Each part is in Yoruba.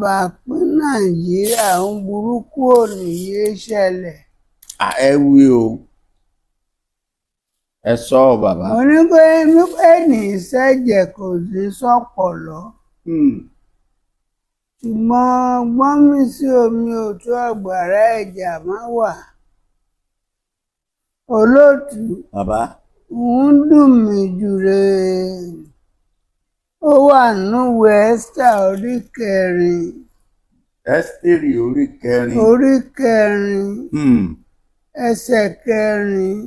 bá pín nàìjíríà ń burúkú ò ní yé ṣẹlẹ̀. ẹ wí o ẹ sọ ọ bàbá. mo ní pé ní ìṣẹ̀jẹ̀ kò sí sọ̀pọ̀lọ́. ṣùgbọ́n gbọ́n mi sí omi ò tó àgbàrá ẹ̀jà má wà. olóòtú bàbá. ń dùn mí jù rè ó wà núwèé Ẹ́sítà orí kẹrin. Ẹ́sítérì orí kẹrin. orí kẹrin. ẹsẹ̀ kẹrin.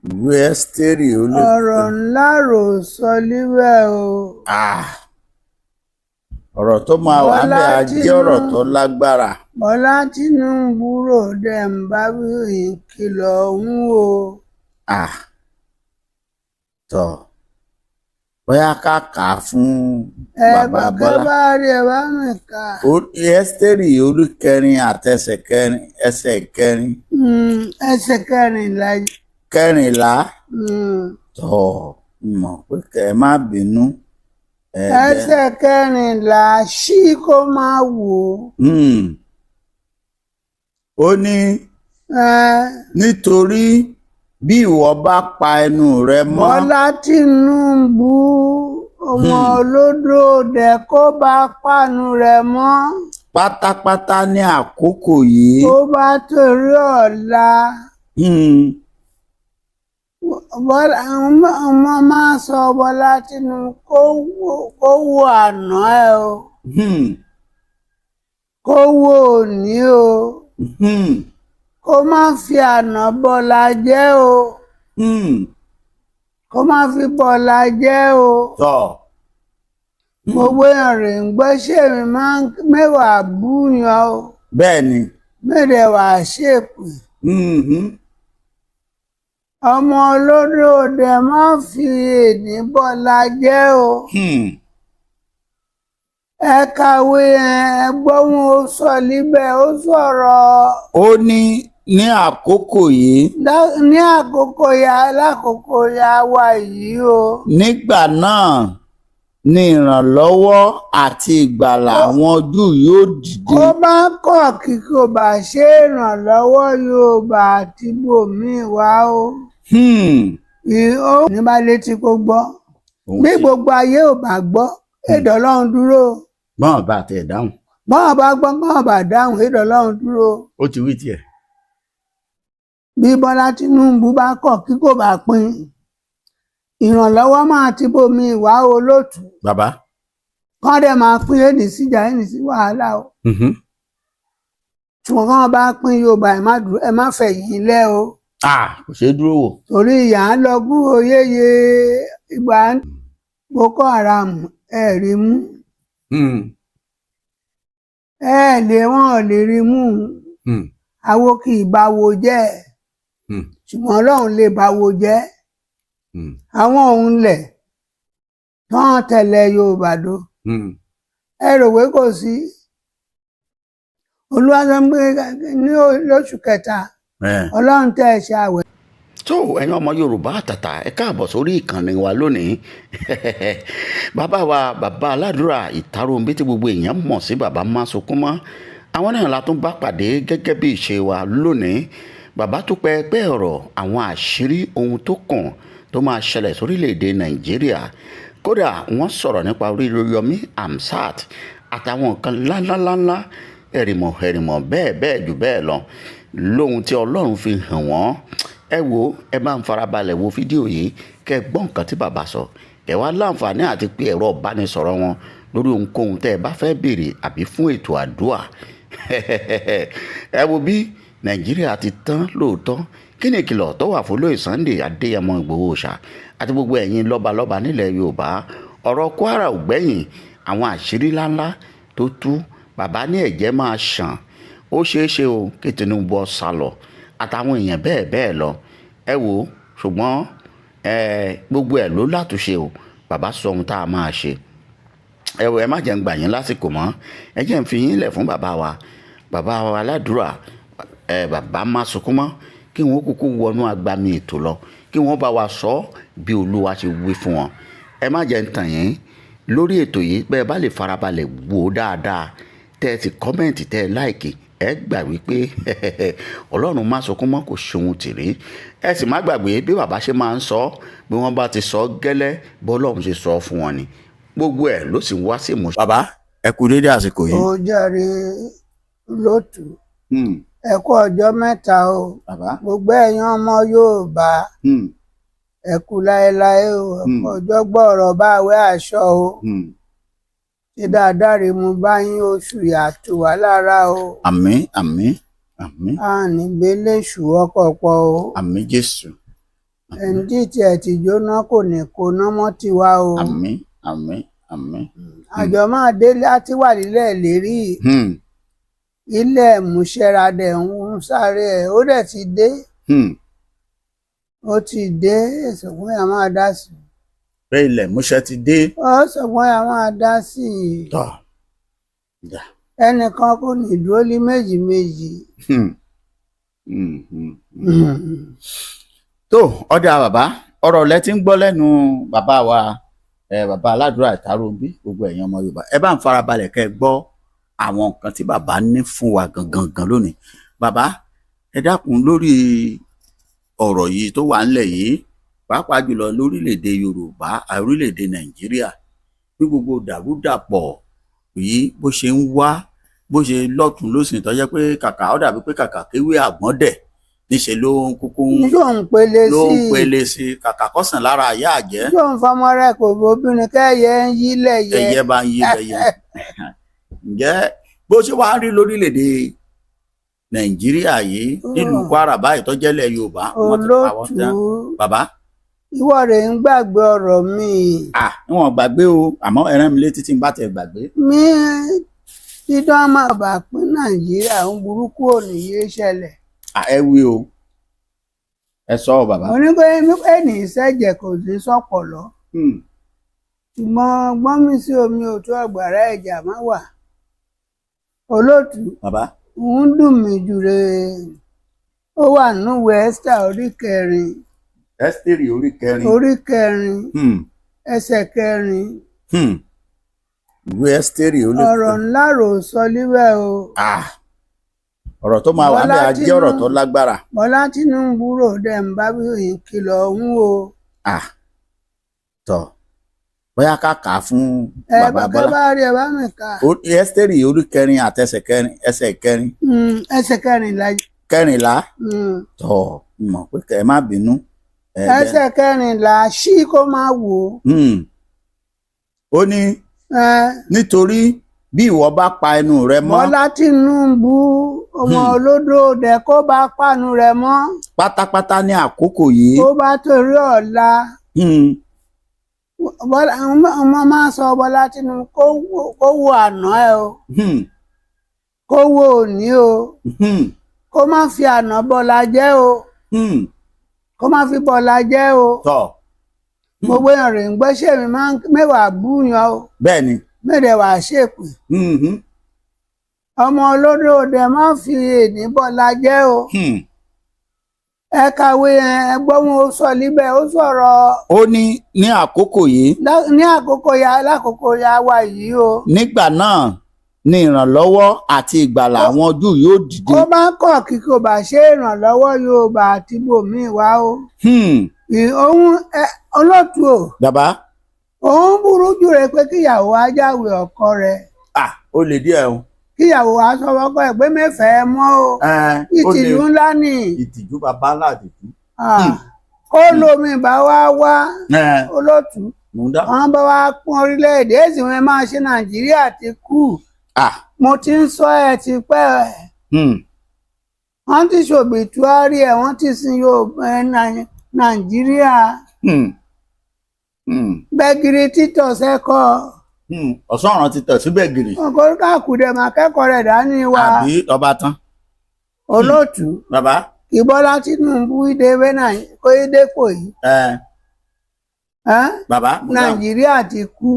ìwé Ẹ́sítérì orí. ọ̀rọ̀ ńlá rò sọ níbẹ̀ o. ọ̀rọ̀ tó máa wà bẹ́ẹ̀ á jẹ́ ọ̀rọ̀ tó lágbára. Bọ́lá Tinubu rò dẹ̀ ń bá ìkìlọ̀ ọ̀hún o. tọ́ bóyá ká kà á fún bàbá Bọ́lá. bá rí ẹ bá mi kà. Ẹ́sítérì orí kẹrin àtẹsẹ̀ kẹrin ẹsẹ̀ kẹrin. ẹsẹ̀ kẹrìnlá. kẹrìnlá. tọ́ mọ̀ pé kẹ́ ẹ má bínú. ẹsẹ̀ kẹrìnlá ṣí kó máa wò. ó ní nítorí bí ìwọ bá pa ẹnu rẹ mọ́. Bọ́lá Tinubu ọmọ olódò dẹ kó bá pàánù rẹ mọ́. pátápátá ní àkókò yìí. tó bá torí ọ̀la. Bọ́lá ọmọ máa sọ Bọ́lá Tinubu kó wo àná ẹ o. kó wo òní o. kó má fi àná bọ́lá jẹ́ o. kó má fi bọ́lá jẹ́ o. gbogbo èèyàn rè ń gbọ́ ṣé mi máa ń mẹ́wàá búyan o. bẹ́ẹ̀ ni. mẹ́rẹ̀ wá ṣèpè. ọmọ olódò òde má fi èdè bọ́lá jẹ́ o. ẹ kàwé ẹ gbọ́ wọn ó sọ níbẹ̀ ó sọ̀rọ̀. ó ní àkókò yìí. ní àkókò lákòókò wa yìí o. nígbà náà ni ìrànlọ́wọ́ àti ìgbàlà àwọn Júù yóò dìde. kó má kọ̀ kí kò bá ṣe ìrànlọ́wọ́ Yorùbá àti bòmíì wá o. ó ní bá létí kó gbọ́ bí gbogbo ayé ò bá gbọ́ èdè Ọlọ́run dúró. bọ́n bá tẹ̀ dáhùn. bọ́n bá gbọ́ bọ́n bá dáhùn èdè Ọlọ́run dúró. ó ti wí tiẹ̀. bí Bọ́lá Tinubu bá kọ̀ kí kò bá pín ìrànlọ́wọ́ máa ti bomi ìwà olóòtú. bàbá. kán dẹ̀ máa pín èdè síjà èdè sí wàhálà o. ṣùgbọ́n kán bá pín Yorùbá ẹ má fẹ̀yìn lẹ́ o. kò ṣeé dúró wò. torí ìyá ń lọ gbúrò yéye ìgbà Boko Haram ẹ rí mú. wọn ò lè rí mú. àwo kì í báwo jẹ́ ṣùgbọ́n Ọlọ́run lè báwo jẹ́. àwọn òun lẹ̀ tán tẹ̀lé Yorùbá dó. ẹ rò pé kò sí. Olúwa sọ pé ní lóṣù kẹta Ọlọ́run tẹ̀ ẹ̀ ṣe àwẹ̀. tó ẹ̀yin ọmọ Yorùbá àtàtà ẹ káàbọ̀ sórí ìkànnì wa lónìí. bàbá wa bàbá aládùúrà Ìtàròǹbí tí gbogbo èèyàn mọ̀ sí bàbá Másunkúnmọ́ àwọn náà la tún bá pàdé gẹ́gẹ́ bí ìṣe wa lónìí. bàbá tó pẹ́ ọ̀rọ̀ àwọn àṣírí ohun tó kàn tó máa ṣẹlẹ̀ sórílẹ̀‐èdè Nàìjíríà. kódà wọ́n sọ̀rọ̀ nípa Oríyọmí Hamzat àtàwọn nǹkan ńláńláńlá ẹ̀rìmọ̀ bẹ́ẹ̀ jù bẹ́ẹ̀ lọ lóhun tí Ọlọ́run fi hàn wọ́n. ẹ wo ẹ bá ń farabalẹ̀ wo fídíò yìí kẹ́ gbọ́ nǹkan tí bàbá sọ ẹ wá láǹfààní àti pé ẹ̀rọ ìbánisọ̀rọ̀ wọn lórí ohunkóhun tẹ́ ẹ bá fẹ́ béèrè àbí fún ètò àdúrà. ẹ wo bí Nàìjíríà ti tán lóòótọ́ kí ni ìkìlọ̀ tó wà fún olóyè Sunday Adéyẹmọ Ìgbòho Òòṣà àti gbogbo ẹ̀yin lọ́balọ́ba nílẹ̀ Yorùbá. ọ̀rọ̀ Kwara ò gbẹ̀yìn àwọn àṣírí ńláńlá tó tú bàbá ní ẹ̀jẹ̀ máa ṣàn ó ṣeé ṣe o kí Tinubu sálọ àtàwọn èèyàn bẹ́ẹ̀ lọ. ẹ wo ṣùgbọ́n gbogbo ẹ̀ ló látúnṣe o bàbá sọ ohun tá a máa ṣe. ẹ wo ẹ má jẹ́ ń gbà yín lásìkò mọ́ ẹ jẹ́ ń fi yín lẹ̀ fún bàbá wa aládùúrà bàbá Másunkúnmọ́ kí wọ́n kúkú wọnú agbami ètò lọ kí wọ́n bá wa sọ bí Olúwa ṣe wí fún wọn. ẹ má jẹ́ ń tàn yín lórí ètò yìí bẹ́ẹ̀ bá lè farabalẹ̀ wò ó dáadáa tẹ́ ẹ ti kọ́mẹ̀ntì tẹ́ ẹ láìkì ẹ gbà wípé ọlọ́run má sọkún mọ́ kò ṣohun tìrí. ẹ sì má gbàgbé bí bàbá ṣe máa ń sọ bí wọ́n bá ti sọ gẹ́lẹ́ bọ́lọ́run ṣe sọ fún wọn ni gbogbo ẹ̀ ló sì ń wá sí ìmúṣẹ. bàbá ẹ kú dédé àsìkò yìí. ó jàre lótú ẹ kú ọjọ́ mẹ́ta o gbogbo ẹ̀yin ọmọ Yorùbá ẹ kú láéláé o ẹ kú ọjọ́ gbọ́rọ̀ báwẹ́ aṣọ o ṣe dáadáa rè mú bá yín oṣù yàtọ̀ wá lára o. àmín àmín àmín. a ní gbélé ṣù ọkọ̀ pọ̀ o. àmín Jésù. ẹni tí tiẹ̀ ti jóná kò ní kóná mọ́ tiwa o. àmín àmín àmín. àjọ máa délé á ti wà nílẹ̀ lérí ilẹ̀ múṣẹ́ra dẹ̀ ń sáré ẹ̀ ó dẹ̀ ti dé. ó ti dé ìsọ̀gbọ́n yà máa dá sí i. pé ilẹ̀ múṣẹ́ ti dé. ó sọ̀gbọ́n yà máa dá sí i. tọ́ ẹnìkan kò ní dúró ní méjì méjì. tó ọ̀dà bàbá ọ̀rọ̀ lẹ ti ń gbọ́ lẹ́nu bàbá wa bàbá Aládùúrà Ìtàrónbí gbogbo ẹ̀yin ọmọ Yorùbá ẹ bá ń farabalẹ̀ kẹ́ ẹ gbọ́ àwọn nǹkan tí bàbá ní fún wa gangan lónìí. bàbá ẹ dákun lórí ọ̀rọ̀ yìí tó wà ńlẹ̀ yìí pàápàá jùlọ lórílẹ̀‐èdè Yorùbá orílẹ̀‐èdè Nàìjíríà bí gbogbo dàrúdàpọ̀ yìí bó ṣe ń wá bó ṣe lọ́tún lósìn tó jẹ́ pé kàkà ó dàbí pé kàkà kéwé àgbọ̀n dẹ̀ níṣẹ́ ló ń kúkú ló ń pele sí kàkà kọ́sàn lára àyà àjẹ́. yóò ń fọmọ rẹ kò bóbìnrin kẹyẹ ń yí lẹyẹ. ẹyẹ bá ń yí lẹyẹ. ǹjẹ́ bó ṣe wá ń rí lórílẹ̀‐èdè Nàìjíríà yìí nílùú Kwara báyìí tó jẹ́lẹ̀ Yorùbá wọ́n ti pa wọ́n tán. bàbá. ìwọ rẹ̀ ń gbàgbé ọ̀rọ̀ mi. níwọ̀n gbàgbé o àmọ́ ẹran mi létí tí n bá tẹ̀ gbàgbé. mi dídán máa bà pín Nàìjíríà ń burúkú òní yé ṣẹlẹ̀. ẹ wí o ẹ sọ ọ bàbá. onígbẹ́ ní ìṣẹ̀jẹ̀ kò sí sọ̀pọ̀lọ́. ṣùgbọ́n gbọ́n mi sí omi òtún àgbàrá ẹ̀jà má wà. olóòtú. bàbá. ń dùn mí jù rè ó wà nínú Ẹ́sítérì orí kẹrin. Ẹ́sítérì orí kẹrin. orí kẹrin. ẹsẹ̀ kẹrin. ìwé Ẹ́sítérì orí kẹrin. ọ̀rọ̀ ńlá rò sọ níbẹ̀ o. ọ̀rọ̀ tó máa wà ní ajé ọ̀rọ̀ tó lágbára. Bọ́lá Tinubu rò dẹ̀ ń bá bíyìn kìlọ̀ ọ̀hún o. tọ́ bóyá ká kà á fún bàbá Bọ́lá. ẹ bá rí ẹ bá mi kà. Ẹ́sítérì orí kẹrin àti ẹsẹ̀ kẹrin. ẹsẹ̀ kẹrìnlá. kẹrìnlá. tọ́ mọ̀ pé kẹ́ ẹ má bínú. ẹsẹ̀ kẹrìnlá ṣí kó máa wò. ó ní nítorí bí ìwọ bá pa ẹnu rẹ mọ́. Bọ́lá Tinubu ọmọ olódò dẹ kó bá panu rẹ mọ́. pátápátá ní àkókò yìí. tó bá torí ọ̀la. ọmọ máa sọ Bọ́lá Tinubu kó wo àná ẹ o. kó wo òní o. kó má fi àná bọ́lá jẹ́ o. kó má fi bọ́lá jẹ́ o. gbogbo èèyàn rè ń gbẹ́sẹ̀ mi mẹ́wàá búyàn o. bẹ́ẹ̀ni. mẹ́rẹ̀ wá ṣèpè. ọmọ olódò òde má fi èní bọ́lá jẹ́ o. ẹ kàwé ẹgbọ́n wọn sọ níbẹ̀ ó sọ̀rọ̀. ó ní àkókò yìí. ní lákòókò ya wà yìí o. nígbà náà ni ìrànlọ́wọ́ àti ìgbàlà àwọn Júù yóò dìde. kó bá kọ̀ kí kò bá ṣe ìrànlọ́wọ́ Yorùbá àti bòmíì wá o. òun olóòtú o. bàbá. òun burú jù rẹ pé kíyàwó ajáwé ọkọ rẹ. ó lè díẹ̀ o. kíyàwó aṣọ ọkọ ẹ pé mẹ́fẹ̀ẹ́ mọ́ o. ìtìjú ńlá ni. ìtìjú bàbá aládìjú. kó lómi bá wá olóòtú. wọn bá wá pọ́n orílẹ̀-èdè èsì wọn máa ṣe Nàìjíríà ti kú. mo ti ń sọ ẹ ti pẹ́ wọ́n ti ṣòbìtúárì ẹ̀ wọ́n ti sin Yorùbá Nàìjíríà. gbẹ̀gìrì títọ̀ sẹ́kọ̀. ọ̀sán ọ̀ràn ti tọ̀ sí gbẹ̀gìrì. ọkọ̀ káàkùdẹ̀ máa kẹ́kọ̀ọ́ rẹ̀ dání wa. àbí ọba tán. olóòtú. bàbá. kí Bọ́lá Tinubu ìdèwé náà kó ìdèpò yìí. bàbá. Nàìjíríà ti kú.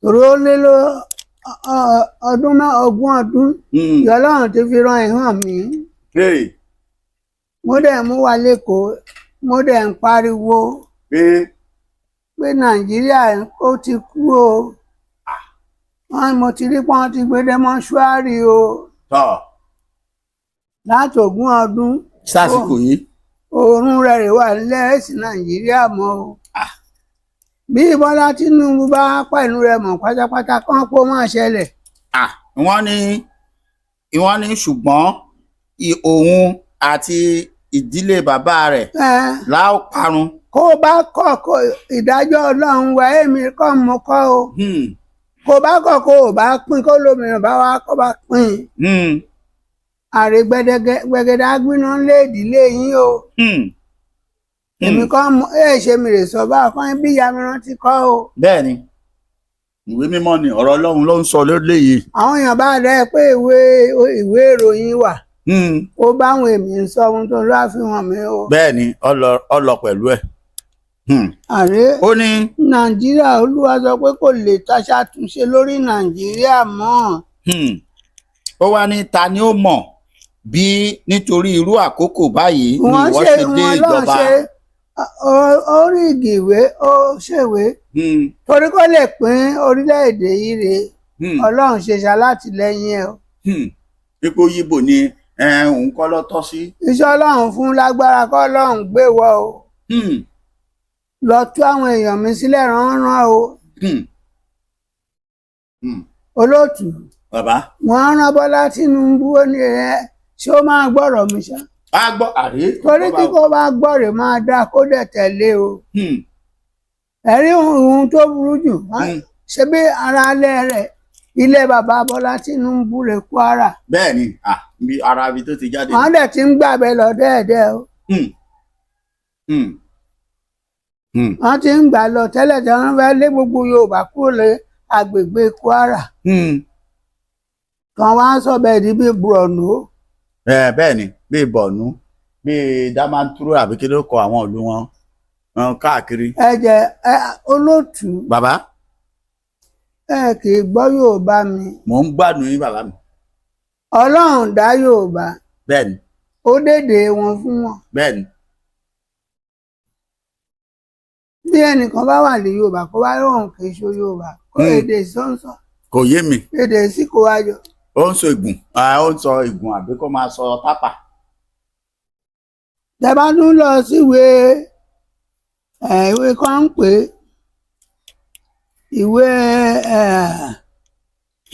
torí ó lé ogún ọdún. Ọlọ́run ti fi ran ìhàn mi. mo dẹ̀ mú wa lẹ́kọ̀ọ́ mo dẹ̀ ń pariwo. pé Nàìjíríà ó ti kú o mo ti rí pé wọ́n ti gbé dé mọ́ṣúárì o láti 20 ọdún sásìkò yìí oorun rẹ̀ wà lẹ́ẹ̀sì Nàìjíríà mọ́ o bí Bọ́lá Tinubu bá pẹ̀lú rẹ̀ mọ̀ pátápátá kán kó máa ṣẹlẹ̀. wọ́n ní ṣùgbọ́n òun àti ìdílé bàbá rẹ̀ láò parun. kó bá kọ̀ ìdájọ́ Ọlọ́run wá èmi kọ́ mo kọ́ o kó bá kọ̀ kó o bá pín kó lómìnira bá wá kó bá pín àrè gbẹgẹdẹ agbínú lé ìdílé yín o èmi kọ́ ṣe mi rè sọ bá fún bí ìyá mi rántí kọ́ o. bẹ́ẹ̀ni ìwé mímọ́ ni ọ̀rọ̀ Ọlọ́run ló ń sọ lórí yìí. àwọn èèyàn bá rẹ pé ìwé ìròyìn wà ó báwọn èmi ń sọ ohun tó lọ àfihàn mi o. bẹ́ẹ̀ni ọlọ pẹ̀lú ẹ̀. àrè ó ní Nàìjíríà Olúwa sọ pé kò lè ṣàtúnṣe lórí Nàìjíríà mọ́. ó wá ní ta ni ó mọ̀ bí nítorí irú àkókò báyìí ni wọ́n ṣe dé ìjọba. orí ìgìwé ó ṣèwé torí kó lè pín orílẹ̀-èdè yìí rè Ọlọ́run ṣe ṣalátìlẹ́yìn ẹ̀ o. ipò yíbò ni òun kọ́ ló tọ́ sí. iṣẹ́ Ọlọ́run fún lágbára kọ́ Ọlọ́run gbé wọ o. lọ tú àwọn èèyàn mi sílẹ̀ rán o. olóòtú bàbá wọ́n rán Bọ́lá Tinubu ó ní ṣé ó máa gbọ́rọ̀ mi ṣá. a gbọ́ àrí. torí tí kò bá gbọ́rọ̀ máa dáa kó dẹ̀ tẹ̀lé o. ẹ̀rí ohun tó burú jù ṣe bí ara alẹ́ rẹ̀ ilé bàbá Bọ́lá Tinubu rẹ̀ Kwara. bẹ́ẹ̀ni bí ara ibi tó ti jáde. wọ́n dẹ̀ ti ń gbàbẹ lọ dẹ́ẹ̀dẹ́ o. wọ́n ti ń gbà lọ tẹ́lẹ̀ tí wọ́n fẹ́ lé gbogbo Yorùbá kúrò lé agbègbè Kwara. kan wá sọ bẹ́ẹ̀ di bíi Borno. bẹ́ẹ̀ni bíi Borno bíi Damanturu àbí kí ló kọ àwọn ìlú wọn káàkiri. olóòtú. bàbá. kì í gbọ́ Yorùbá mi. mò ń gbádùn yín bàbá mi. Ọlọ́run dá Yorùbá. bẹ́ẹ̀ni. ó dédé wọn fún wọn. bẹ́ẹ̀ni. bí ẹnìkan bá wà ní Yorùbá kó bá lóun kì í ṣe Yorùbá kó èdè sọ́nsọ́. kò yé mi. èdè sí kó wájọ. ó ń sọ ìgùn ó ń sọ ìgùn àbí kó máa sọ tápà. tẹ́bá tún lọ síwèé ìwé kan ń pè ìwé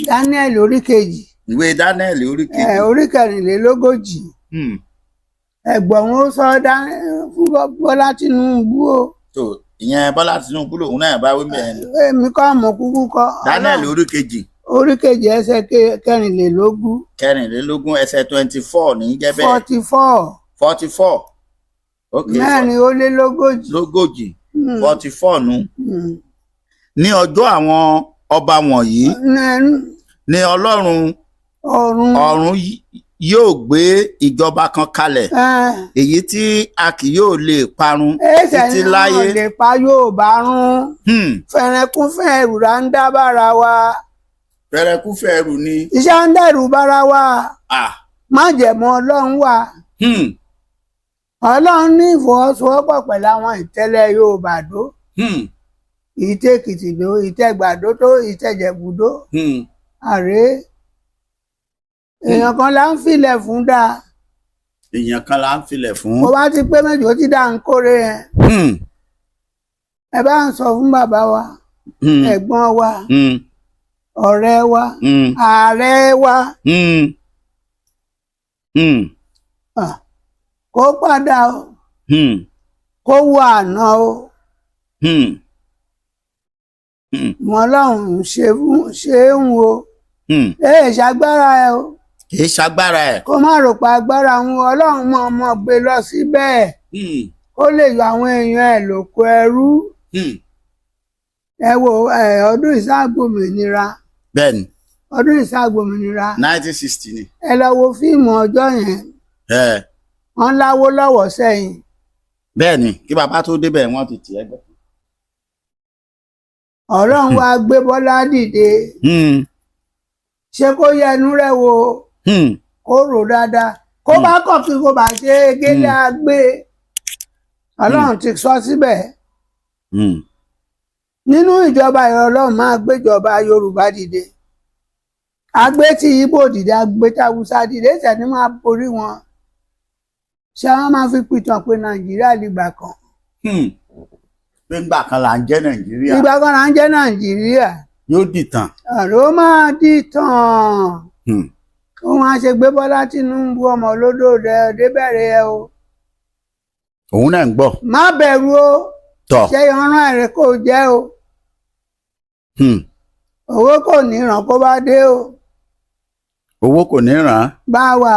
Daniel orí kejì. ìwé Daniel orí kejì. orí 24. ẹ̀gbọ́n ó sọ fún Bọ́lá Tinubu o. ìyẹn Bọ́lá Tinubu lòun náà bá wí bẹ́ẹ̀. èmi kọ́ mọ̀ kúkú kọ́. Daniel orí kejì. orí kejì ẹsẹ̀ 24. 24 ẹsẹ̀ 24 ní jẹ́ bẹ́ẹ̀. 44. 44. ok mẹ́rin ó lé lógójì. 44 nu. ní ọjọ́ àwọn ọba wọ̀nyí ni Ọlọ́run ọ̀run yóò gbé ìjọba kan kalẹ̀ èyí tí a kì yóò lè parun títí láyé. ẹsẹ̀ ni wọ́n lè pa Yorùbá run. fẹ̀rẹ̀kúnfẹ̀ ẹ̀rù là ń dá bára wa. fẹ̀rẹ̀kúnfẹ̀ ẹ̀rù ni. iṣẹ́ ń dẹ̀rù bára wa. májẹ̀mú Ọlọ́run wà. Ọlọ́run ní ìfọwọ́sowọ́pọ̀ pẹ̀lú àwọn ìtẹ́lẹ̀ Yorùbá dó. ìtẹ́kìtì dó ìtẹ́gbàdó tó ìtẹ́jẹ̀bùdó. àrè èèyàn kan là ń filẹ̀ fún dáa. èèyàn kan là ń filẹ̀ fún. kó bá ti pé méjì ó ti dá ń kórè yẹn. ẹ bá ń sọ fún bàbá wa ẹ̀gbọ́n wa ọ̀rẹ́ wa ààrẹ wa kó padà o kó wo àná o wọn lọ́hùn ṣe ń wo ṣàgbára ẹ o. kì í ṣagbára ẹ. kó má rò pa agbára wọn Ọlọ́run mọ̀ ọmọ gbé lọ síbẹ̀ kó lè yọ àwọn èèyàn ẹ̀ lóko ẹrú. ẹ wo ọdún ìṣàgbòmìnira. bẹ́ẹ̀ni. ọdún ìṣàgbòmìnira. 1960 ni. ẹ lọ wo fíìmù ọjọ́ yẹn. wọ́n láwó lọ́wọ́ sẹ́yìn. bẹ́ẹ̀ni kí bàbá tó débẹ̀ wọ́n ti tì ẹ́ gbẹ́. Ọlọ́run wá gbé Bọ́lá dìde. ṣé kó yẹnu rẹ̀ wò kó rò dáadáa kó bá kọ̀ kí kó bá ṣe gélé àgbé Ọlọ́run ti sọ síbẹ̀. nínú ìjọba Ọlọ́run máa gbéjọba Yorùbá dìde, agbé tí Ìgbò dìde, agbé tí Haúsá dìde, ìṣẹ̀ni máa borí wọn. Ṣé wọ́n máa fi pìtàn pé Nàìjíríà lìgbà kan? pé ńgbà kan là ń jẹ́ Nàìjíríà. Ìgbà kan là ń jẹ́ Nàìjíríà. Yóò dìtàn. Ọ̀rọ̀ máa dìtàn. Ó máa ṣe gbé Bọ́lá Tinubu ọmọ olódò rẹ̀ débẹ̀rẹ̀ ẹ o. Òun náà ń gbọ́. Má bẹ̀rù o. Tọ̀. Ṣé ìran ẹ̀rẹ̀ kò jẹ́ o? Owó kò ní ràn kó bá dé o. Owó kò ní ràn. Bá wa.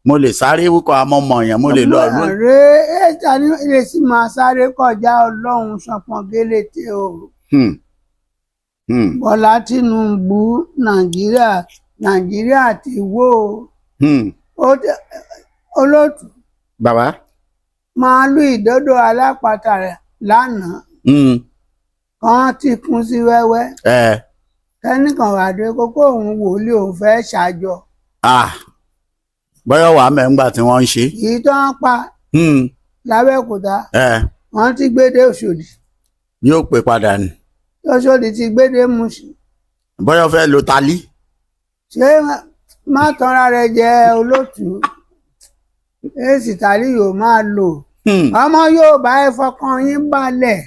Mo lè sáré wúkọ àmọ́mọ́ yẹn, mo lè lọ ọdún. Ààrẹ ẹ̀ta ní ilé sì máa sáré kọjá Ọlọ́run ṣọpọ̀n gélété o. Bọ́lá Tinubu Nàìjíríà ti wó o. Olóòtú. Bàbá. Màálù ìdodo alápatà rẹ̀ lánàá. Kan ti kún sí wẹ́wẹ́. Kẹ́nìkan wà dé kókó òun wòlíì òun fẹ́ ṣàjọ. Bọ́yọ̀ wà mẹ́ngbà tí wọ́n ń ṣe. Èyí tó ń pa l'Abẹ́òkúta. Wọ́n ti gbé dé Òṣòdì. Yóò pè padà ni. Òṣòdì ti gbé dé Mùṣín. Bọ́yọ̀ fẹ́ lo talí. Ṣé má tanra rẹ jẹ olóòtú? Èsì tàlí yóò máa lò. Ọmọ Yorùbá ẹ fọkàn yín balẹ̀.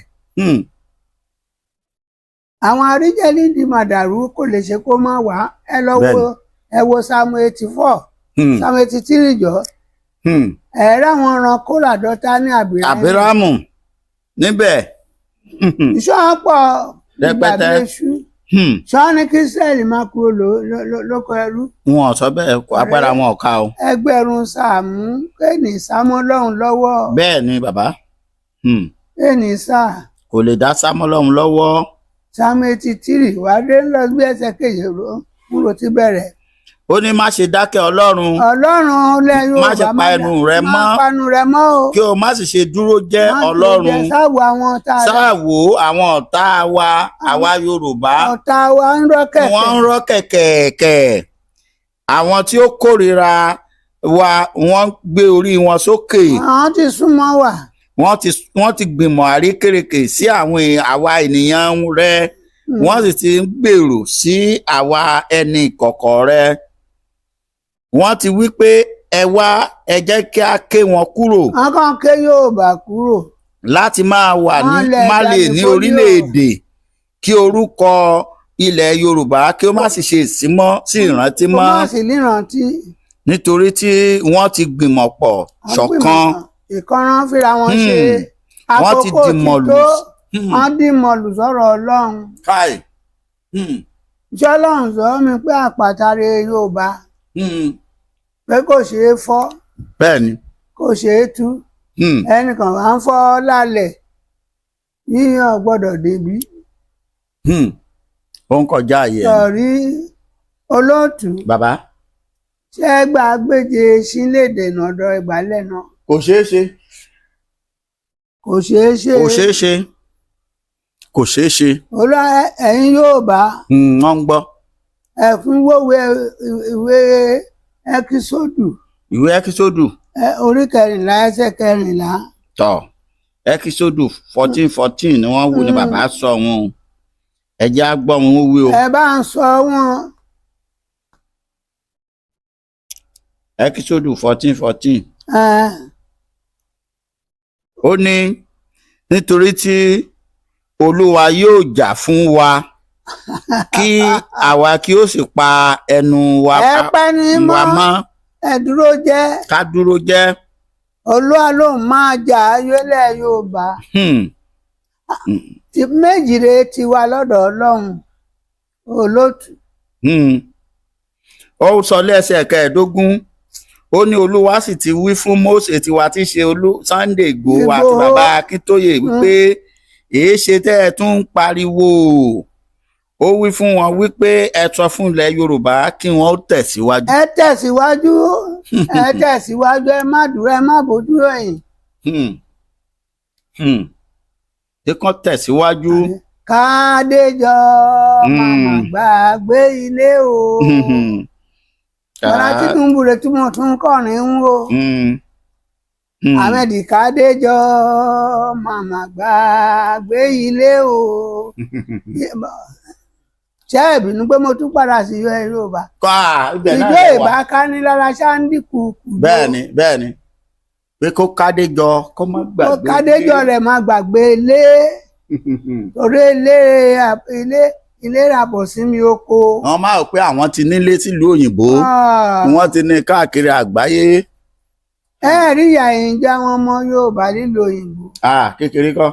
Àwọn àríjẹ́lì di màdàrú kò lè ṣe kó má wá. Ẹ wo Psalm 84. Psalm 83 jọ. Ẹ̀rẹ́ àwọn ọ̀ràn kó làdọ́ta ní Àbírámù níbẹ̀. Ìṣọ́ pọ̀ ìgbàgbéṣú. Ṣọ́ ní kí Ísírẹ́lì máa kúrò lóko ẹrú. Wọn ò sọ bẹ́ẹ̀, agbára wọn ò ká o. Ẹgbẹ̀rún Sáàmù kéènì sámọ́ lọ́hùn lọ́wọ́. Bẹ́ẹ̀ ni bàbá. Kéènì sáà. Kò lè dá sámọ́ lọ́hùn lọ́wọ́. Psalm 83 wà dé lọ bí ẹsẹ̀ kejì ló ti bẹ̀rẹ̀. Ó ní má ṣe dákẹ́ Ọlọ́run. Ọlọ́run ilẹ̀ Yorùbá má ṣe pa ẹnu rẹ mọ́. má panu rẹ mọ́ o. Kí o má sì ṣe dúró jẹ́ Ọlọ́run. Sáwo àwọn ọ̀tá rẹ. Sáwo àwọn ọ̀tá wa, àwa Yorùbá. Ọ̀tá wa ń rọ́ kẹ̀kẹ́. Wọ́n ń rọ́ kẹ̀kẹ́. Àwọn tí ó kórìíra wa wọ́n gbé orí wọn sókè. Àwọn ti súnmọ́ wa. Wọ́n ti gbìmọ̀ àrékérekè sí àwa ènìyàn rẹ. Wọ́n sì ti ń gbèrò sí àwa ẹni ìkọ̀kọ̀ rẹ. Wọ́n ti wí pé ẹ wá ẹ jẹ́ kí a ké wọn kúrò. Wọ́n kàn ké Yorùbá kúrò. Láti máa wà má lè ní orílẹ̀-èdè, kí orúkọ ilẹ̀ Yorùbá kí ó má sì ṣe ìsímọ́ sí ìrántí mọ́. Kó má sì nírántí. Nítorí tí wọ́n ti gbìmọ̀ pọ̀ ṣọ̀kan. Ìkànnà fíra wọn ṣe. Wọ́n ti dìmọ̀lù. Wọ́n dìmọ̀lù sọ̀rọ̀ Ọlọ́run. Káì. Iṣẹ́ Ọlọ́run sọ mí pé àpàtàrẹ Yorùbá. Pé kò ṣeé fọ́. Bẹ́ẹ̀ni. Kò ṣeé tú. Ẹnìkan wà ń fọ́ lálẹ̀. Yíyan gbọ́dọ̀ débí. Ó ń kọjá ayé. Sọ̀rí olóòtú. Bàbá. Ṣé gbàgbéje sílé dènà ọ̀dọ̀ ìgbàlẹ̀ náà? Kò ṣeé ṣe. Kò ṣeé ṣe. Kò ṣeé ṣe. Kò ṣeé ṣe. Ẹ̀yin Yorùbá. Wọ́n ń gbọ́. Ẹ̀fún wòwe ìwé Ẹ́kísódù. Ìwé Ẹ́kísódù. Orí 14 ẹsẹ̀ 14. Tọ́ Ẹ́kísódù 14:14 ni wọ́n wú ni bàbá sọ wọn. Ẹ jẹ́ á gbọ́ wọn wí o. Ẹ bá ń sọ wọn. Ẹ́kísódù 14:14. Ó ní nítorí tí Olúwa yóò jà fún wa kí àwa kí ó sì pa ẹnu wa mọ́. Ẹ dúró jẹ́. Ká dúró jẹ́. Olúwa ló máa jà ayọ́lẹ̀ Yorùbá. Méjìlé ti wà lọ́dọ̀ Ọlọ́run olóòtú. Ó sọ lẹ́sẹ̀ 15. Ó ní Olúwa sì ti wí fún Mósè tiwa tí í ṣe Sunday Igboho àti bàbá Akíntóyè wípé èé ṣe tẹ́ ẹ tún ń pariwo. Ó wí fún wọn wípé ẹ sọ fún ilẹ̀ Yorùbá kí wọ́n tẹ̀síwájú. Ẹ tẹ̀síwájú. Ẹ tẹ̀síwájú. Ẹ má dúró, ẹ má bójú ẹ̀yìn. Ṣé kán tẹ̀síwájú? Kádéjọ màmá gbàgbé ilé o. Bọ́lá Tinubu rẹ̀ tí mo tún kọrin ń wo. Ahmed Kádéjọ màmá gbàgbé ilé o ṣé ìbínú pé mo tún padà sí Yorùbá ìjọ ìbákánilára ṣáńdìkù bẹ́ẹ̀ni pé kó Kádéjọ kó má gbàgbé kó Kádéjọ rẹ̀ má gbàgbé ilé torí ilé ràbọ̀ sí mi oko. wọ́n máa rò pé àwọn ti nílé sílùú òyìnbó wọ́n ti ní káàkiri àgbáyé. ẹ rí ìyà ìjà wọn ọmọ Yorùbá nílùú òyìnbó. kékeré kọ́.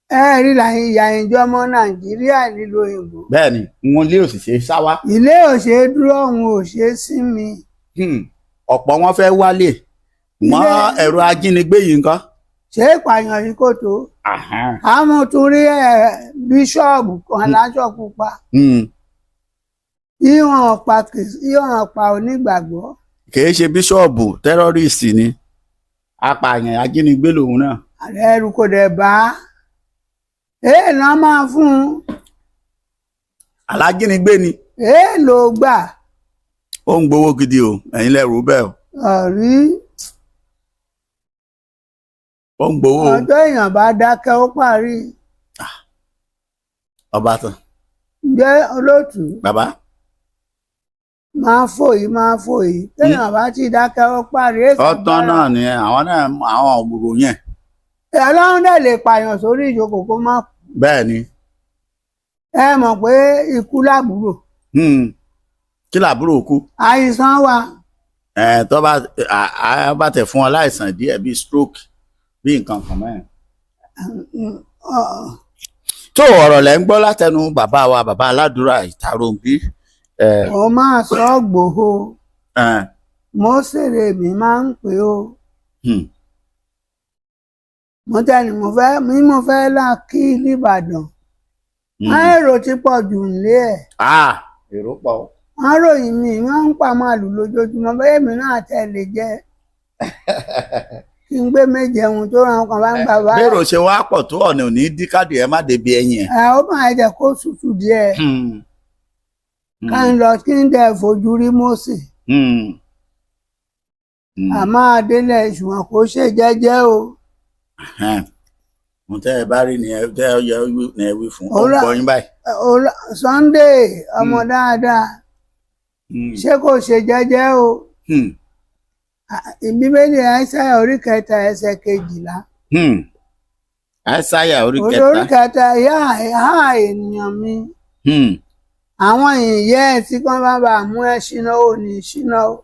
ẹ rí ìyà ìjà ọmọ Nàìjíríà nílùú òyìnbó. bẹ́ẹ̀ni wọn ilé òṣìṣẹ́ sáwá. ilé òṣè dúró òun ò ṣe sí mi. ọ̀pọ̀ wọn fẹ́ wálé mọ́ ẹ̀rọ ajínigbé yìí nǹkan. ṣé ìpààyàn yìí kò tó. àwọn tún rí bíṣọ́ọ̀bù kan aláṣọ pupa. ìwọ̀n pa onígbàgbọ́. kìí ṣe bíṣọ́ọ̀bù tẹ́rọ́rìsì ni apààyàn ajínigbé lòun náà. ààrẹ ẹrù kò dẹ̀ bá èèlàn máa fún un. alájínigbé ni. èèlò gbà. ó ń gbowó gidi o ẹ̀yin lẹ́rù bẹ́ẹ̀ o. ọ̀rí. ó ń gbowó. ọjọ́ èèyàn bá dákẹ́ ó parí. ọba tán. ǹjẹ́ olóòtú. bàbá. máa fòyí téèyàn bá ti dákẹ́ ó parí. ọ̀tán náà ni àwọn ògbòrò yẹn. Ọlọ́run dẹ̀ lè pààyàn sórí ìjókòó kó má kú. bẹ́ẹ̀ ni. ẹ mọ̀ pé ikú làbúrò. kí làbúrò kú. àìsàn wà. tó bá tẹ̀ fún ọ láìsàn díẹ̀ bíi stroke bíi nǹkan kan mẹ́rin. tó ọ̀rọ̀ lẹ́ ń gbọ́ látẹnu bàbá wa bàbá Aládùúrà Ìtàròǹbí. ó máa sọ Ìgbòho. Mósèré mi máa ń pè ó. mo fẹ́ là kí l'Íbàdàn. èrò ti pọ̀ jù nílé ẹ̀. èrò pọ̀. wọ́n ròyìn mi wọ́n ń pa màálù lójoojúmọ́ bẹ́ẹ̀ mi náà tẹ̀lé jẹ́ kí n gbé méje ohun tó ràn kan bá ń gbà báyìí. bẹ́ẹ̀rù ṣe wá pọ̀ tó ọ̀nà òní dí káàdì ẹ̀ má débi ẹ̀yìn ẹ̀. ó máa jẹ́ kó tutù díẹ̀ ká ń lọ kí n dẹ̀ fojú rí Mósè. àmọ́ adélẹ̀ ṣùgbọ́n kò ṣe jẹ́jẹ́ o. mo tẹ́ ẹ bá rí ni ẹ tẹ́ ẹ yẹ ní ẹ wí fún ọgbọ́n yín báyìí. Sunday ọmọ dáadáa ṣé kò ṣe jẹ́jẹ́ o. Bíbélì Àìsáyà orí 3 ẹsẹ̀ 12. Àìsáyà orí 3. orí 3 ìhà ènìyàn mi. àwọn ìyẹ́ tí kan bá mú ẹ ṣínà ò ní ṣínà o.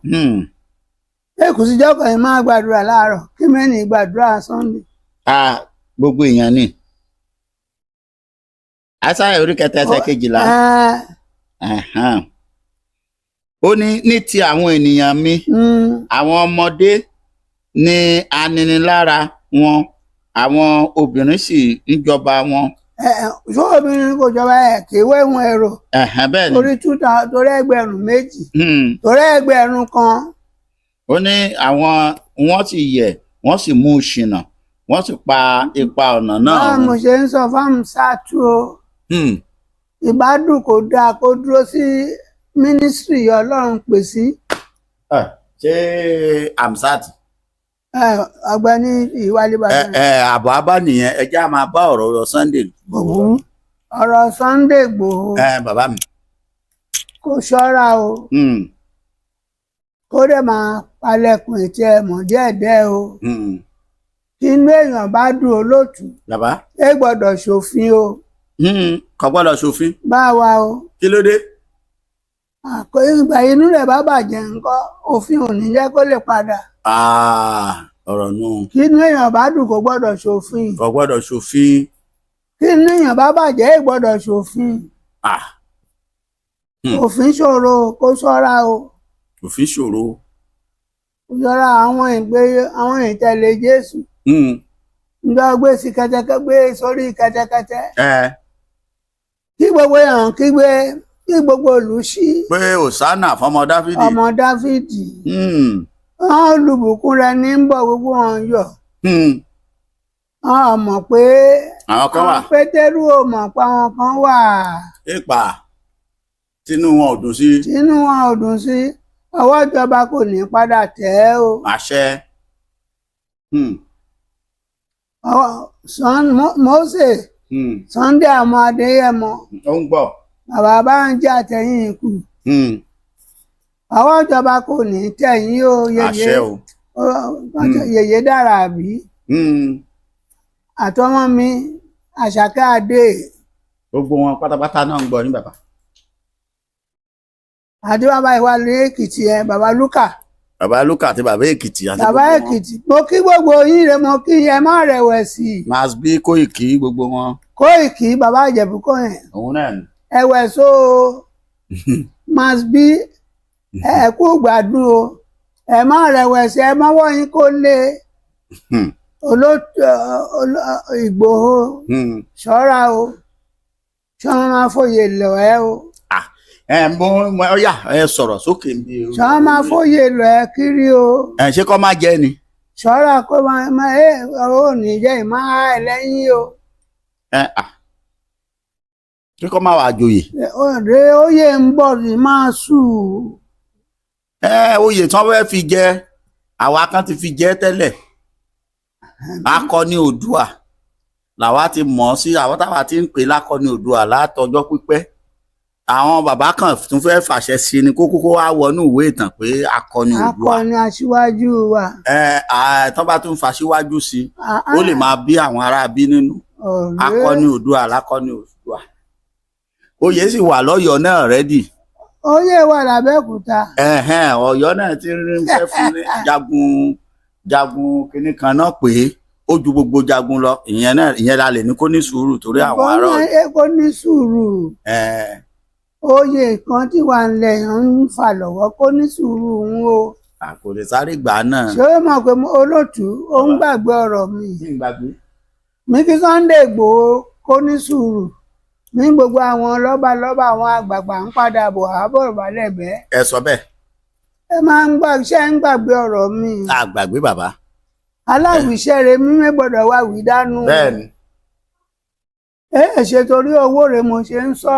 èkó síjọ́ kan yìí máa gbàdúrà láàárọ̀ kí mẹ́ni gbàdúrà Sunday. gbogbo èèyàn ni. Àìsáyà orí 3 ẹsẹ̀ 12. ó ní ti àwọn ènìyàn mi àwọn ọmọdé ní aninilára wọn àwọn obìnrin sì ń jọba wọn. ṣé obìnrin kò jọba kì í wéwọn èrò. bẹ́ẹ̀ ni. torí 2,000 torí 1,000 kan. ó ní àwọn wọ́n sì yẹ̀ wọ́n sì mú un ṣìnà wọ́n sì pa ipa ọ̀nà náà. báwo mo ṣe ń sọ fáwọn ṣáàtú o. ìbádùn kò dáa kó dúró sí mínísírì Ọlọ́run pè sí. ṣé Amsat. Ọ̀gbẹ́ni Ìwálé Bàdàn. àbọ̀ abá nìyẹn ẹ já máa bá ọ̀rọ̀ Sunday Igboho. ọ̀rọ̀ Sunday Igboho. bàbá mi. kò ṣọ́ra o. kó dẹ̀ máa palẹ̀kùn ètí ẹ̀ mọ̀ díẹ̀díẹ̀ o. kí inú èèyàn bá dùn olóòtú. bàbá. ẹ gbọ́dọ̀ ṣòfin o. kò gbọ́dọ̀ ṣòfin. báwa o. kí ló dé. ìgbà inú rẹ̀ bá bàjẹ́ nǹkan òfin ò ní jẹ́ kó lè padà. ọ̀rọ̀ nù. kí inú èèyàn bá dùn kò gbọ́dọ̀ ṣòfin. kò gbọ́dọ̀ ṣòfin. kí inú èèyàn bá bàjẹ́ ẹ gbọ́dọ̀ ṣòfin. òfin ṣòro kó ṣọ́ra o. òfin ṣòro. kó ṣọ́ra àwọn ìtẹ̀lé Jésù. ǹjọ́ gbé sí kẹ́tẹ́kẹ́ gbé sórí kẹ́tẹ́kẹ́tẹ́. kí gbogbo èèyàn kígbe kí gbogbo ìlú sí. pé Hòsánà fọmọ Dáfídì. ọmọ Dáfídì. wọn olùbùkún rẹ̀ ní ń bọ̀ gbogbo wọn yọ̀. wọn mọ̀ pé àwọn kan wà. Pétérù ò mọ̀ pé àwọn kan wà. ipa tínú wọn ò dùn sí. tínú wọn ò dùn sí ọwọ́ ìjọba kò ní padà tẹ̀ ẹ́ o. àṣẹ. Moses Sunday àmọ́ Adéyẹmọ ó ń gbọ́. bàbá Bánjí àtẹ̀yìn ikú àwọn ìjọba kò ní tẹ̀yìn o àṣẹ o. yèyé dára àbí àtọmọ mi Àṣàkẹ́ Adé gbogbo wọn pátápátá náà ń gbọ́ ní bàbá. àti bàbá Ìwàlẹ̀ Èkìtì bàbá Lúkà. Bàbá Lúkà àti bàbá Èkìtì àti bàbá Èkìtì mo kí gbogbo yín rẹ mo kí ẹ má rẹ̀wẹ̀sì. Mass B Kóìkì gbogbo wọn. Kóìkì bàbá Ìjẹ̀bú kọ́ yẹn. òun náà ni. ẹ̀wẹ̀sọ Mass B ẹ kú gbádùn o ẹ má rẹ̀wẹ̀sì ẹ mọ́wọ́ yín kó lé olóòtú Ìgbòho ṣọ́ra o ṣé wọ́n máa fòye lọ ẹ o. Ọyà ẹ sọ̀rọ̀ sókè bí. ṣé wọ́n máa fòye lọ ẹ kiri o. Ṣé kọ́ máa jẹ ni. ṣọ́ra kó máa ò ní jẹ́ ìmáa ẹ lẹ́yìn o. Ṣé kọ́ máa wà joyè. ọ̀rẹ́ oyè ń bọ̀ ní máa sùn. Oyè tí wọ́n fẹ́ fi jẹ àwa kan ti fi jẹ tẹ́lẹ̀ akọni Oòduà làwa ti mọ̀ sí àwọn táwa ti ń pè lákọni Oòduà látọjọ́ pípẹ́. Àwọn bàbá kan tún fẹ́ fàṣẹ sí ni kókó wá wọnú ìwé ìtàn pé akọni Oòduà. akọni aṣíwájú wa. tán bá tún fàṣíwájú sí ó lè máa bí àwọn ará bí nínú. akọni Oòduà lákọni Oòduà. Oyè sì wà lọ́yọ̀ọ́ náà rẹ́dì. oyè wà l'Abẹ́òkúta. Ọ̀yọ́ náà ti ń fẹ́ fún jagun kìnnì kan náà pé ó ju gbogbo jagun lọ ìyẹn la lè ní kó ní sùúrù torí àwọn ará Ọ̀yọ́. kó ní sùúrù. oyè kan tí wà ń lẹ́yìn ń fà lọ́wọ́ kó ní sùúrù ń o. kò lè sáré gbà náà. ṣé ó mọ̀ pé olóòtú ó ń gbàgbé ọ̀rọ̀ mi. mi kí Sunday Ìgbòho kó ní sùúrù ní gbogbo àwọn lọ́balọ́ba àwọn àgbààgbà ń padà bọ̀ àbọ̀rọ̀ balẹ̀ bẹ́ẹ̀. ẹ sọ bẹ́ẹ̀. ẹ máa ń gbàgbé ọ̀rọ̀ mi. àgbàgbé bàbá. aláwìṣẹ́ rẹ mímí gbọ́dọ̀ wá wí dánú. bẹ́ẹ̀ni. ṣe torí owó rẹ mo ṣe ń sọ.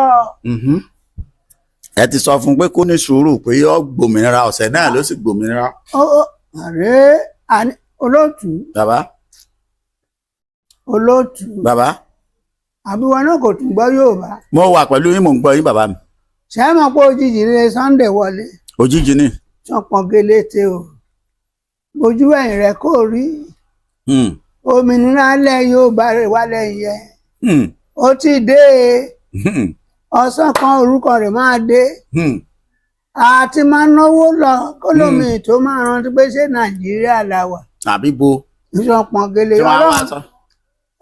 ẹ ti sọ fún pé kó ní sùúrù pé yóò gbòmìnira ọ̀sẹ̀ náà ló sì gbòmìnira. olóòtú. bàbá. olóòtú. bàbá. àbí wọn náà kò tún gbọ́ Yorùbá. mo wà pẹ̀lú yín mò ń gbọ́ yín bàbá mi. ṣé ẹ mọ̀ pé òjijì ní Sunday wọlé. òjijì ni. sọpọn gélété o ojú ẹ̀yìn rẹ̀ kò rí. òmìnira lẹ Yorùbá rẹ̀ wálẹ̀ yẹn. ó ti dé ọ̀sán kan orúkọ rẹ̀ máa dé. àti máa náwó lọ kólómì tó máa rántí pé ṣé Nàìjíríà la wà. àbí bo. sọpọn gélé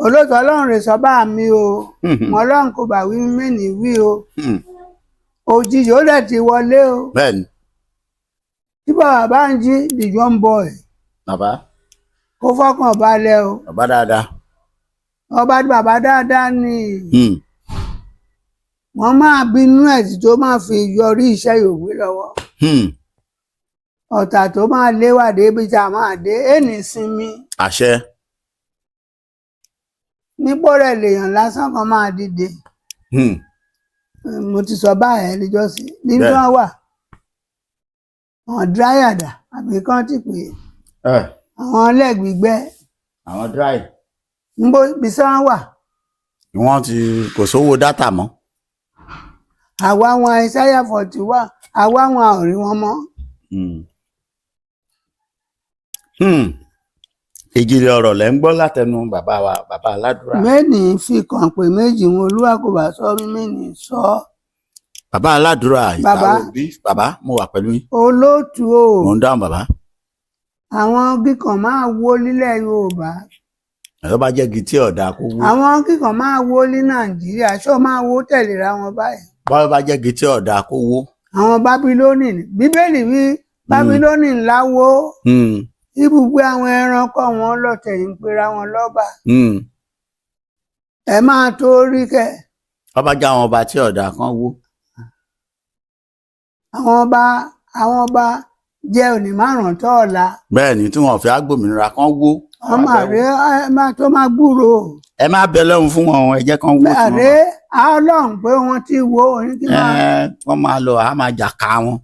olóòtú Ọlọ́run rẹ̀ sọ bá mi o Ọlọ́run kò bá wí mẹ́ni wí o òjijì ó dẹ̀ ti wọlé o. bẹ́ẹ̀ni. tí bàbá Bánjí the young boy. bàbá. kó fọkàn balẹ̀ o. bàbá dáadáa. bàbá dáadáa ni. wọ́n máa bínú ẹ̀ tó máa fi yọrí iṣẹ́ Yorùbá lọ́wọ́. ọ̀tà tó máa léwà débi tá a máa dé ẹni sinmi. àṣẹ. nípò rẹ̀ lèèyàn lásán kan máa dìde. mo ti sọ báyẹn níjọ́sí nínú wà àwọn dráyàdà àbí kán ti pè é àwọn ọlẹ́gbígbẹ́. àwọn dráì. níbo bisán wà. wọ́n ti kò sówó dátà mọ́. àwa wọn Isaiah 41 àwa wọn ò rí wọn mọ́. ìjìnlẹ̀ ọ̀rọ̀ lẹ́ ń gbọ́ látẹnu bàbá wa bàbá Aládùúrà. mẹ́ni fi kàn pé méjì wọn Olúwa kò bá sọ mí mẹ́ni sọ. bàbá Aládùúrà ìtàwọ̀ bí bàbá mo wà pẹ̀lú yín. olóòtú o. mo ń dáhùn bàbá. àwọn kíkan máa wó nílẹ̀ Yorùbá. ẹ̀rọ bá jẹ́ igi tí ọ̀dà kó wó. àwọn kíkan máa wó ní Nàìjíríà ṣó máa wó tẹ̀léra wọn báyìí. báwo bá jẹ́ igi tí ọ̀dà kó wó. àwọn Bábílónì Bíbélì wí Bábílónì ńlá wó. ibùgbé àwọn ẹranko wọn lọ̀tẹ̀ ń pera wọn lọ́ba. ẹ máa tó rí kẹ. ọba jẹ́ àwọn ọba tí ọ̀dà kan wó. àwọn ọba jẹ́ òní márùn-ún tó ọ̀la. bẹ́ẹ̀ ni tí wọn fi agbòmìnira kan wó. wọ́n máa rí tó máa gbúrò. ẹ má bẹ lọ́hùn fún wọn ẹ jẹ́ kan wó. àrẹ Ọlọ́run pé wọ́n ti wó oní kí máa. wọ́n máa lọ àá máa jà ká wọn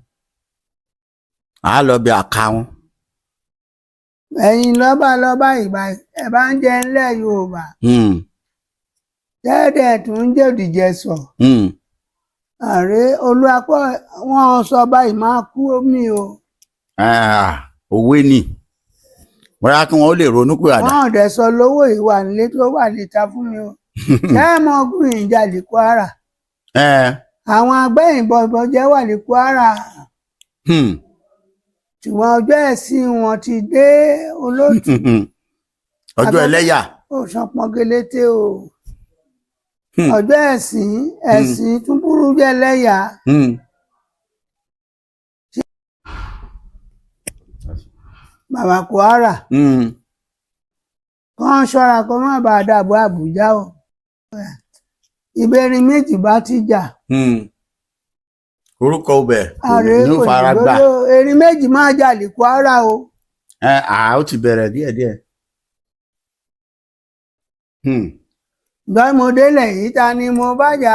àá lọ bí àká wọn. ẹ̀yin lọ́ba ìgbà ẹ bá ń jẹ ńlẹ̀ Yorùbá tẹ́ẹ̀dẹ̀ tún ń jẹ́ òdìjẹ sọ ààrẹ Olúapọ̀ wọn sọ báyìí máa kú omi o. òwe ni bóyá kí wọn ó lè ronú pé àdá. wọn ò dẹ̀ sọ lówó ìwà nílé tó wà níta fún mi o. ṣé ẹ mọ ọgùn ìjàlè Kwara. àwọn agbẹ́yìnbọn jẹ́ wà ní Kwara. ṣùgbọ́n ọjọ́ ẹ̀sìn wọn ti dé Olóòtú. ọjọ́ ẹlẹ́yà. ó sàn pọ́ngẹlẹ́tẹ̀ o. ọjọ́ ẹ̀sìn tún burú jẹ́ ẹlẹ́yà. bàbá Kwara. kàn ṣọ́ra kó má bàa dàbò Àbújá o. ìbẹ̀rin méjì bá ti jà. orúkọ ọbẹ̀ ní ó fara gbà. erin méjì máa jà ní Kwara o. ó ti bẹ̀rẹ̀ díẹ̀díẹ̀. gbọ́n mo délẹ̀ yìí ta ni mo bá jà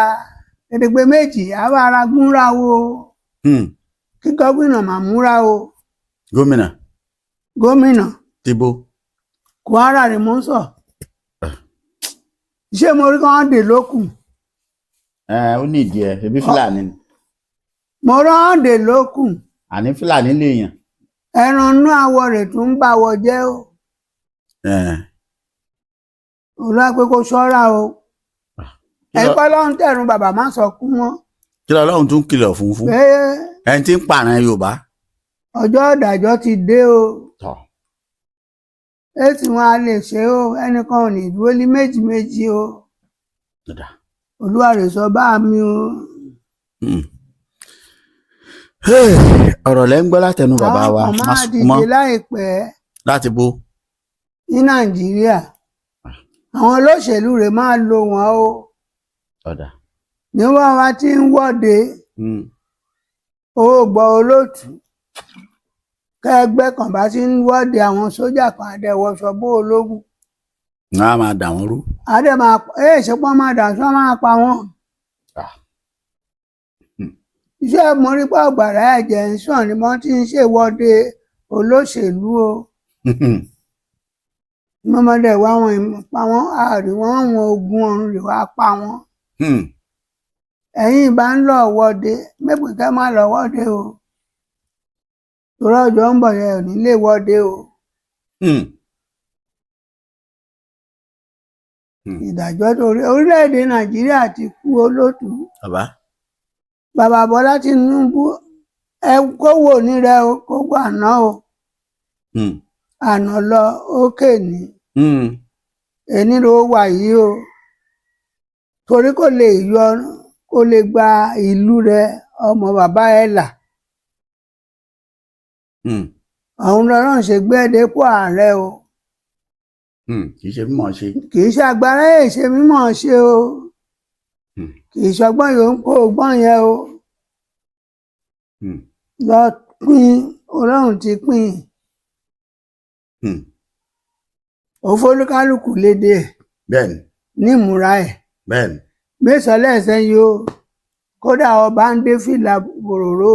ẹ̀ẹ́dẹ́gbẹ́ méjì àwọn ará gúnra o. kí gómìnà máa múra o. gómìnà. tìbò. Kwara ni mo ń sọ. ṣé mo rí kán dè lókùn. ó ní ìdí ẹ ẹbí Fúlàní ni. mo rán dè lókùn. àní Fúlàní lè yàn. ẹran inú àwọ̀ rẹ̀ tún ń báwọ jẹ́ o. Olúapẹ̀ kó ṣọ́ra o. ẹ̀pẹ́ lọ́run tẹ̀rùn bàbá má sọ kú wọn. kí lọ́lọ́run tún kìlọ̀ fún ẹni tí ń pààrọ̀ Yorùbá. ọjọ́ ìdájọ́ ti dé o. èsì wọn a lè ṣe o ẹnìkan ò ní ìdúró ní méjì o. Olúwarẹ̀ sọ bá mi o. ọ̀rọ̀ lẹ́ ń gbọ́ látẹnu bàbá wa àwọn kan máa dìde láìpẹ́. láti bó. ní Nàìjíríà àwọn olóṣèlú rẹ̀ máa lo wọn o. ní wọ́n wá tí ń wọ́de ó gbọ́ Olóòtú kẹgbẹ́ kan bá ti ń wọ́de àwọn sójà kan àdẹ̀wọ̀sọ bó ológun. wọ́n á máa dà wọ́n rú. àdẹ̀ máa ṣepọ́n máa dà sọ́ máa pa wọ́n. iṣẹ́ mọ́rípà ọ̀gbàrá ẹ̀jẹ̀ ń sàn ni wọ́n ti ń ṣèwọ́de olóṣèlú o. mọ́mọdé wá wọn pa wọ́n àárín wọn àwọn ogun ọ̀run lè wá pa wọ́n. ẹ̀yin bá ń lọ wọ́de mẹ́pẹ́ ká má lọ wọ́de o. torí ọjọ́ ń bọ̀ yẹn ò ní lè wọ́de o. ìdájọ́ torí orílẹ̀-èdè Nàìjíríà ti kú Olóòtú. bàbá Bọ́lá Tinubu ẹ kó wò ní rẹ o kó wà náà o. àná lọ ókè ní. ẹni ló wà yìí o. torí kò lè gba ìlú rẹ ọmọ bàbá ẹ̀ là. àwọn ọlọ́run ṣe gbé dépò ààrẹ o. kì í ṣe mímọ̀ ṣe. kì í ṣe agbára ẹ̀ ṣe mímọ̀ ṣe o. kì í ṣọgbọ́n yóò ń kó ọgbọ́n yẹn o. lọ pín ọlọ́run ti pín. òfólúkálùkù lédè ẹ̀. bẹ́ẹ̀ni. ní ìmúra ẹ̀. bẹ́ẹ̀ni. mẹ́sàn-án lẹ́sẹ̀ yìí o. kódà ọba ń dé fìlà bòròró.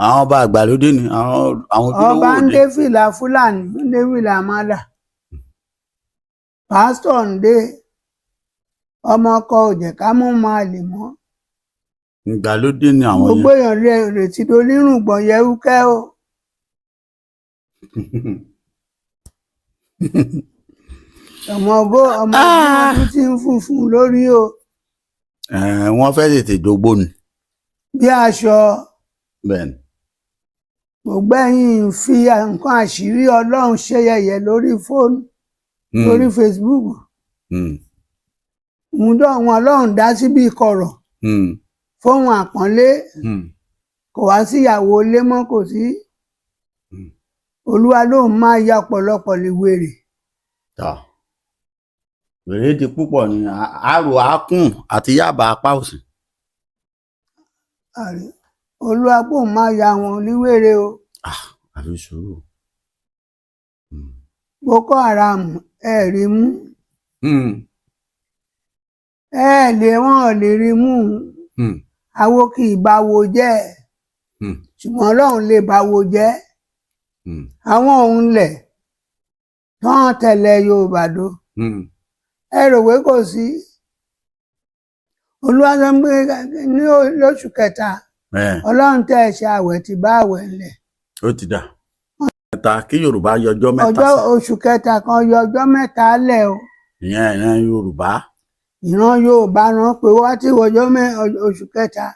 àwọn ọba àgbàlódé ni àwọn ojúlówó òde. ọba ń dé fìlà Fúlàní ń dé fìlà Amádà. pásítọ̀ ń dé ọmọ ọkọ òjẹ̀ ká mú máa lè mọ́. ìgbàlódé ni àwọn yẹn. gbogbo èèyàn retí onírùngbọ̀n yẹrúkẹ́ o. ọmọ ọdún tí ń funfun lórí o. wọ́n fẹ́ tètè dógbó ni. bí aṣọ. bẹ́ẹ̀ni. gbogbo ẹ̀yin ń fi nǹkan àṣírí Ọlọ́run ṣe yẹ̀yẹ́ lórí fóònù lórí Facebook. ǹdọ́ wọn Ọlọ́run dá síbi ìkọ̀rọ̀ fóun àpọ́nlé kò wá síyàwó ilé mọ́ kò sí. Olúwa lóun máa ya ọ̀pọ̀lọpọ̀ lè wèrè. wèrè di púpọ̀ ní àrò àákùn àti yàbá apá òsì. Olúwa lóun máa ya àwọn oníwèrè o. àfi sùúrù. Boko Haram rí mú. wọn ò lè rí mú. àwo kì í báwo jẹ́ ṣùgbọ́n Ọlọ́run lè báwo jẹ́. àwọn òun lẹ̀ tí wọ́n tẹ̀lé Yorùbá dó ẹ rò pé kò sí Olúwa sọ pé ní lóṣù kẹta Ọlọ́run tẹ́ ẹ ṣe àwẹ̀ tí bá àwẹ̀ ńlẹ̀. Ó ti dà mẹ́ta kí Yorùbá yọjọ́ mẹ́ta sí. Oṣù kẹta kan yọ ọjọ́ mẹ́ta lẹ̀ o. Ìyẹn ìran Yorùbá. Ìran Yorùbá rán pé wá tí wọjọ́ oṣù kẹta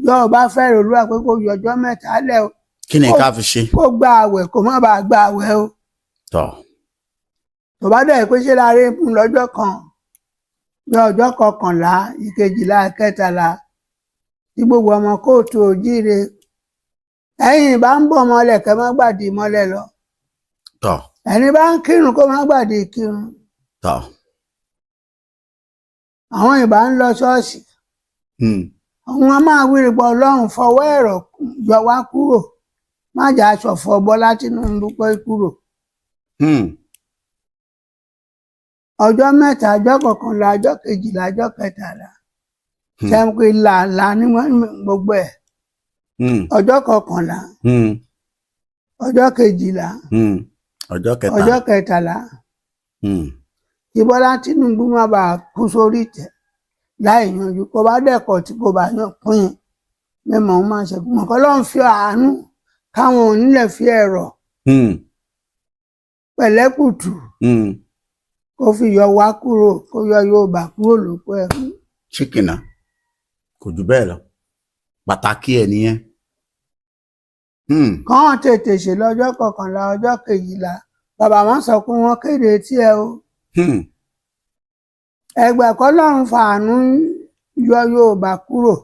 Yorùbá fẹ́ràn Olúwa pé kó yọ ọjọ́ mẹ́ta lẹ̀ o. Kí ni ká fi ṣe? Kó gba àwẹ̀ kó má bàa gba àwẹ̀ o. Tọ́. Tó bá dẹ̀ pé ṣé láre fún lọ́jọ́ kan ní ọjọ́ kọkànlá ìkejìlá kẹtàlá tí gbogbo ọmọ kóòtù òjíire ẹ̀yin bá ń bọ̀ mọ́lẹ̀ kẹ́ má gbàdí mọ́lẹ̀ lọ. Tọ́. Ẹni bá ń kírun kó má gbàdí kírun. Tọ́. Àwọn ìbá ń lọ ṣọ́ọ̀ṣì. Àwọn a máa wíri pọ̀ Ọlọ́run fọwọ́ ẹ̀rọ yọ wá kúrò má jà ṣọ̀fọ̀ Bọ́lá Tinubu pé kúrò. Ọjọ́ mẹ́ta ọjọ́ kọkànlá ọjọ́ kejìlá ọjọ́ kẹtàlá ṣẹ́ńpé làálà ní gbogbo ẹ̀. Ọjọ́ kọkànlá ọjọ́ kejìlá ọjọ́ kẹtàlá kí Bọ́lá Tinubu má bàa kú sórí ìtẹ́ láì yanjú kó bá dẹ̀kọ̀ tí kò bá yàn pín mẹ́mọ̀ ń máa ṣẹ̀kú mọ̀ kọ́ ló ń fi àánú káwọn onílẹ̀ fi ẹ̀rọ pẹ̀lẹ́kùtù kó fi yọ wá kúrò kó yọ Yorùbá kúrò lóko ẹ̀kú. Ṣìkìnà kò jù bẹ́ẹ̀ lọ pàtàkì ẹ̀ nìyẹn. Kàn tètè ṣe lọ́jọ́ kọkànlá ọjọ́ kejìlá bàbá wọn sọ pé wọ́n kéde tí ẹ o. Ẹgbẹ́ kọ́lọ́run fàánú yọ Yorùbá kúrò.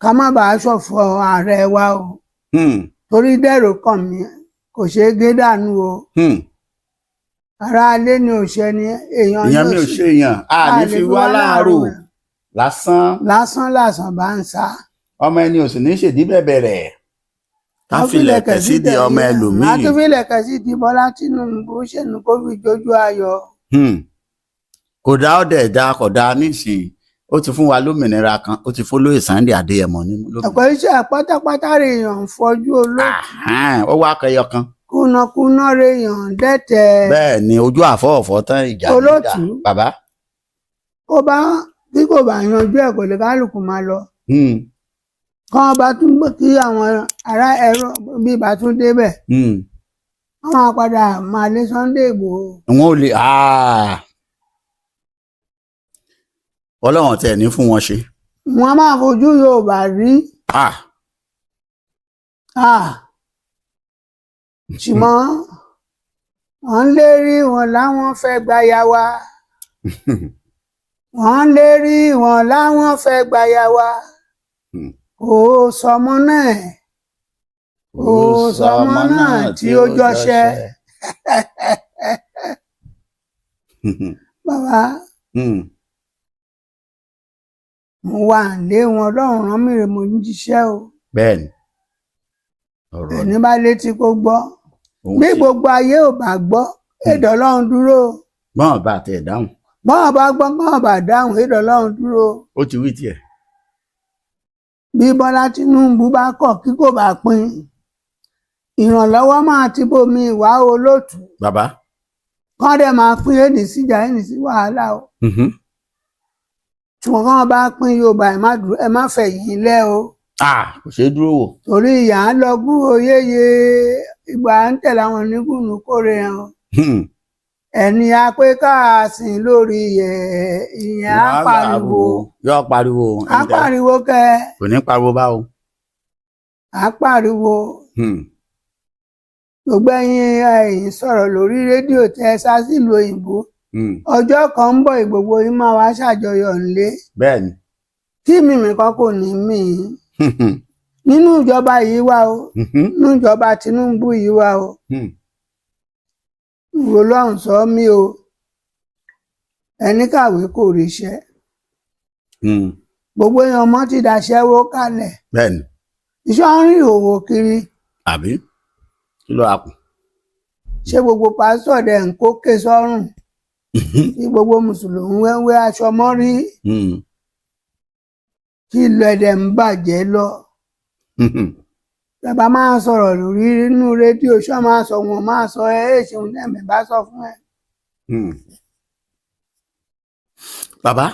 Ká má bàa ṣọ̀fọ̀ ààrẹ wa o. Torí dẹ̀rọ kàn mí kò ṣeé gé dànù o. Ará alé ni òṣè ni èèyàn mi ò ṣe èèyàn a ní fi wá láàárọ̀ lásán bá ń sá. Ọmọ ẹni ò sì ní ṣèdí bẹ̀bẹ̀rẹ̀ ká filẹ̀kẹ̀ sídìí ọmọ ẹlòmíì. Má tún filẹ̀kẹ̀ sídìí Bọ́lá Tinubu ṣèlú kó fi jójú ayọ̀. Kò dá ọ̀dẹ̀ dá kò dá nísìnyí ó ti fún wa lómìnira kan ó ti fún Olóyè Sunday Adéyẹmọ ní lómìnira. Ọ̀pọ̀ iṣẹ́ pátápátá rèèyàn ń fojú olóòtú. Ó wá kẹyọ kan. Kúnakúná rèèyàn dẹ́tẹ̀. Bẹ́ẹ̀ ni ojú àfọ̀ọ̀fọ̀ tán ìjà olóòtú bàbá. Bí kò bá yanjú ẹ̀ kò lè kálukú máa lọ. Kán bá tún gbé kí àwọn ará ẹ̀rọ bí bá tún débẹ̀. Wọ́n máa padà máa lé Sunday Igboho. Wọ́n ò lè Ọlọ́run tẹ̀ ní fún wọn ṣe. Wọ́n máa fojú Yorùbá rí. Ṣùgbọ́n wọ́n lérí wọn láwọn fẹ́ gbaya wa. Wọ́n lérí wọn láwọn fẹ́ gbaya wa. Ó sọmọ náà tí ó jọṣẹ́. Bàbá mo wà lé wọn Ọlọ́run rán mi rè mo ń jíṣẹ́ o. Bẹ́ẹ̀ni. Ẹni bá létí kó gbọ́ bí gbogbo ayé ò bá gbọ́ èdè Ọlọ́run dúró. Bọ́n bá tẹ̀ dáhùn. Bọ́n bá gbọ́ bọ́n bá dáhùn èdè Ọlọ́run dúró. Ó ti wí tiẹ̀. Bí Bọ́lá Tinubu bá kọ̀ kí kò bá pín ìrànlọ́wọ́ máa ti bomi ìwà olóòtú. Bàbá. Kán dẹ̀ máa pín ẹnì síjà ẹnì sí wàhálà o. Ṣùgbọ́n kán bá pín Yorùbá ẹ má fẹ̀yìn lẹ́ o. Kò ṣeé dúró wò. Torí ìyá ń lọ gbúrò yéye ìgbà ń tẹ̀lé àwọn onígùnù kórè hàn. Ẹni a pé káàsìn lórí ìyẹn á pariwo. Yóò pariwo. Á pariwo kẹ. Kò ní pariwo báwo. Á pariwo. Gbogbo ẹ̀yin sọ̀rọ̀ lórí rédíò tẹ́ sá sílùú òyìnbó. Ọjọ́ kan ń bọ̀ ìgbogbo yín máa wá ṣàjọyọ̀ ńlé. Bẹ́ẹ̀ni. Tí mímì kan kò ní mí. Nínú ìjọba yìí wà o. Nínú ìjọba Tinubu yìí wà o. Ìwò lọ́hùn sọ mí o. Ẹni kàwé kò ríṣẹ́. Gbogbo èèyàn mọ́ ti dàṣẹ́wó kalẹ̀. Bẹ́ẹ̀ni. Iṣẹ́ ń rí òwò kiri. Àbí kí ló hapù. Ṣé gbogbo pásítọ̀ dẹ̀ ń kó ké sọ́rùn? Kí gbogbo mùsùlùmí wẹ́wẹ́ aṣọ mọ́rí. Kí ìlú ẹ̀dẹ̀ ń bàjẹ́ lọ. bàbá máa sọ̀rọ̀ lórí inú rédíò ṣọ́ máa sọ wọn máa sọ ṣeun lẹ́mí bá sọ fún ẹ. bàbá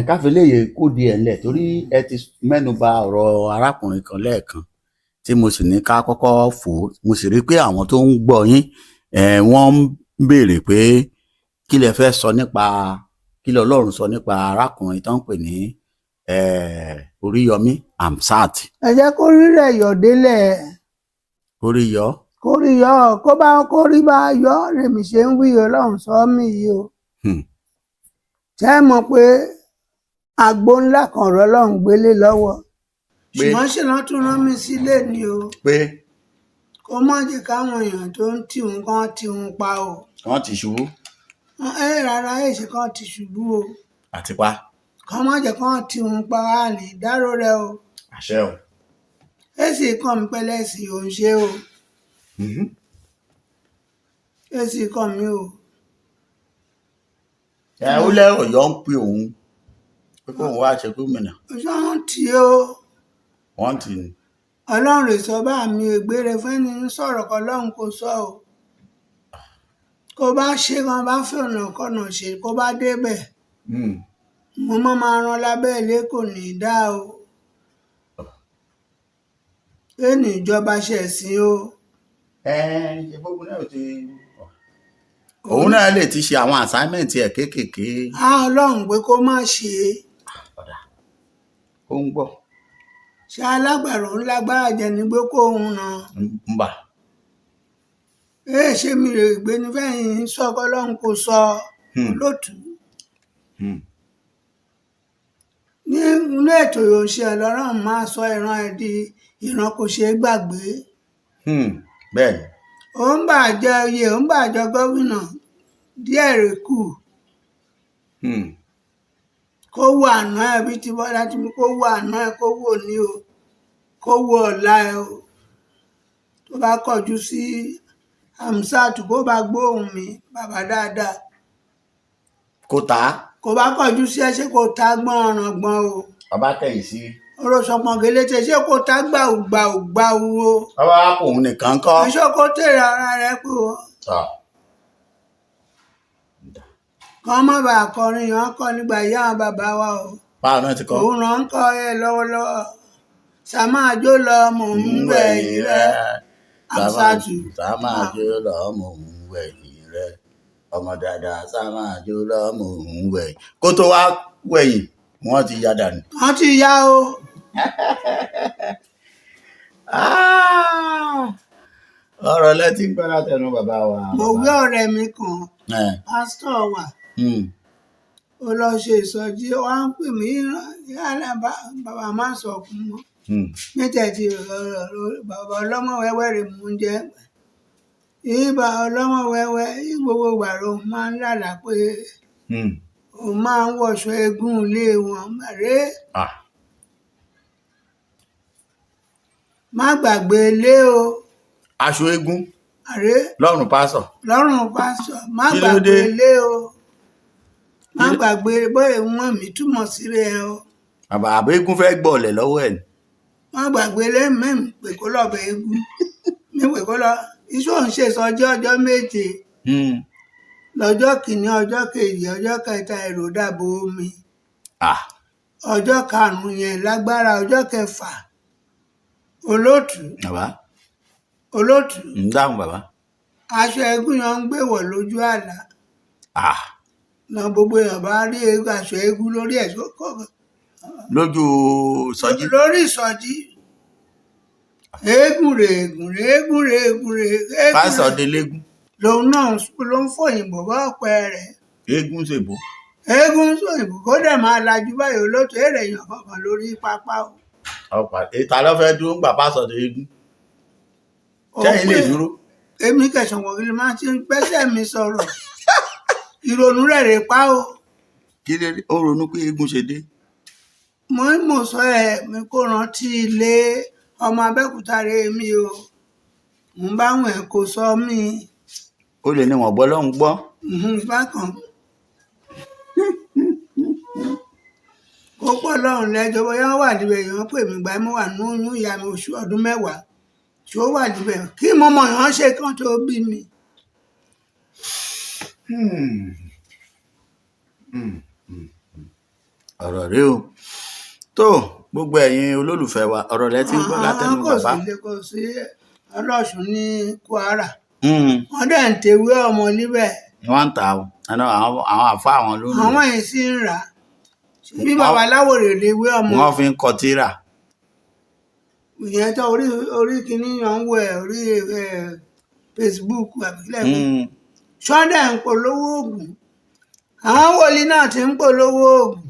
káfí léye kó di ẹ̀ ńlẹ̀ torí ẹ ti mẹ́nu bà ọ̀rọ̀ arákùnrin kan lẹ́ẹ̀kan tí mo sì ní ká kọ́kọ́ fò ó mo sì rí pé àwọn tó ń gbọ́ yín wọ́n ń béèrè pé kí lẹ fẹ́ sọ nípa kí lẹ Ọlọ́run sọ nípa arákùnrin tó ń pè ní Oríyọmí Hamzat. ẹ jẹ́ kó rí rẹ̀ yọ̀ délẹ̀. Oríyọ. kó rí yọ kó rí bá yọ rèmi ṣe ń wí Ọlọ́run sọ mí yìí o. ṣé ẹ mọ̀ pé àgbo ńlá kan rọ Ọlọ́run gbélé lọ́wọ́ ṣùgbọ́n ṣe lọ́n tún rán mi sílé ni o. pé kó má jẹ́ káwọn èèyàn tó ń tì wọ́n kán tì wọ́n pa o. wọ́n ti ṣubú. rárá èsì kan ti ṣubú o. àti pa. kán má jẹ́ kán tì wọ́n pa á ní dárò rẹ o. àṣẹ o. èsì kan mi pẹ́lẹ́ sí ò ń ṣe o. èsì kan mi o. ó lẹ́ Ọ̀yọ́ ń pè òun pé kóun wá ṣe gómìnà. wọ́n tì o. wọ́n tì ní. Ọlọ́run rè sọ bá mi ègbére fẹ́ni ń sọ̀rọ̀ kọ́ Ọlọ́run kò sọ o. kó bá ṣe kan bá fi ọ̀nà kọ̀nà ṣe kó bá débẹ̀. mo máa ran lábẹ́ ilé kò ní í dá o. ẹnì ìjọba ṣẹ̀sìn o. ṣe gbogbo náà ti òun náà lè ti ṣe àwọn assignment ẹ̀ kéékèèké. Ọlọ́run pé kó má ṣe é. ó ń gbọ́. ṣé alágbàro ńlágbára jẹ ní pé kó òun nà. ń bà. ṣé mi rè gbé ní fẹ́yìn sọ kọ́lọ́run kò sọ lótú. ní inú ètò ìròṣẹ Ọlọ́run máa sọ ìran ẹ̀ di ìran kò ṣeé gbàgbé. bẹ́ẹ̀ni. ó ń bàjẹ́ oyè ó ń bàjẹ́ gómìnà díẹ̀ rè kù. kó wo àná ẹ bí ti Bọ́lá ti mú kó wo àná ẹ kó wò ní o kó wo ọ̀la ẹ o. tó bá kọjú sí Hamzat kó bá gbóhùn mi bàbá dáadáa. kó ta. kó bá kọjú sí ẹ ṣé kó ta gbọ́n ọ̀ràn gbọ́n o. bàbá kẹ̀yìn sí. orosọpọn gẹlẹtẹ ṣé kó ta gbà wo. bàbá òun nìkan kọ́. ẹṣọ kó tèrè ara rẹ pé o. kàn má bàa kọrin yàn kọ nígbà ìyá àwọn bàbá wa o. báwo náà ti kọ. òun ràn ń kọ ẹ lọ́wọ́lọ́wọ́. sàmáàjò lọ mò ń wẹ̀yìn rẹ. Hamzat. sàmáàjò lọ mò ń wẹ̀yìn rẹ. ọmọ dáadáa sàmáàjò lọ mò ń wẹ̀yìn. kó tó wá wẹ̀yìn wọ́n ti ya dànù. wọ́n ti ya o. ọ̀rọ̀ lẹ́tí ń gbọ́ látẹnu bàbá wa. mo gbé ọ̀rẹ́ mi kan pásítọ̀ wa ó lọ ṣe ìsọjí wá ń pè mí yálà bàbá má sọ fún mọ́ mẹ́tẹ̀ẹ̀tì bàbá ọlọ́mọ wẹ́wẹ́ rẹ̀ mú jẹ́ ìbá ọlọ́mọ wẹ́wẹ́ gbogbo gbàrọ̀ máa ń lálàá pé òun máa ń wọṣọ eégún ilé wọn rèé. má gbàgbé ilé o. aṣọ eégún. àrè. lọ́rùn pásọ̀. lọ́rùn pásọ̀ má gbàgbé ilé o. má gbàgbé bóyá wọn mi túmọ̀ sí rẹ o. bàbá àbọ̀ eégún fẹ́ gbọ̀ọ̀lẹ̀ lọ́wọ́ ẹ̀ ni. má gbàgbé ilé mẹ́rin pé kó lọ bẹ eégún mi pé kó lọ iṣu òun ṣe sọjí ọjọ́ méje. lọ́jọ́ kìíní ọjọ́ kejì ọjọ́ kẹta èrò dàbò omi. ọjọ́ karùn-ún yẹn lágbára ọjọ́ kẹfà olóòtú. bàbá. olóòtú. ń dáhùn bàbá. aṣọ eégún yẹn ń gbé wọ̀ lójú àlá. na gbogbo èèyàn bá rí aṣọ eégún lórí ẹ̀ṣọ́ kọ̀ọ̀kan. lójú ìsọjí. lórí ìsọjí. eégún rè eégún rè eégún rè eégún rè eégún. pásọ̀ délégún. lòun náà ló ń fòyìnbó bá ọ̀pẹ rẹ̀. eégún ṣèbó. eégún ṣòyìnbó kó dẹ̀ máa lajú báyìí olóòtú èrè èèyàn kankan lórí pápá o. ìta ló fẹ́ dúró ń gbà pásọ̀ délégún. sẹ́yìn lè dúró. èmi kẹsàn-án wọ̀nyí máa ti ń pẹ́sẹ̀ mi sọ̀rọ̀ ìrònú rẹ̀ rè pa o. kí lè ó ronú pé eégún ṣe dé. mo sọ mi kó rántí ilé ọmọ Abẹ́òkúta rẹ̀ mi o mo bá wọn ẹ̀ kó sọ mí. ó lè ní wọn gbọ́ lọ́hùn gbọ́. bákan kó pọ̀ lọ́hùn lẹ́jọ́ bóyá wà níbẹ̀ yẹn pè mí gbà mọ́ wà ní oyún ìyá mi oṣù ọdún 10 tí ó wà níbẹ̀ kí mọ́mọ́ yàn ṣe kan tó bí mi. ọ̀rọ̀ rí o tó gbogbo ẹ̀yin olólùfẹ́ wa ọ̀rọ̀ rẹ ti ń gbọ́ látẹnu bàbá. kò sí ọlọ́sùn ní Kwara wọ́n dẹ̀ ń tewé ọmọ níbẹ̀. wọ́n ń ta àwọn àfa àwọn lónìí. àwọn yìí sì ń rà bí babaláwo rè léwé ọmọ. wọ́n fi ń kọtíra. ìyẹn tó orí kìíní yàn ń wẹ̀ orí Facebook àbílẹ̀ mi ṣọ́dẹ̀ ń polówó oògùn àwọn wòlíì náà ti ń polówó oògùn.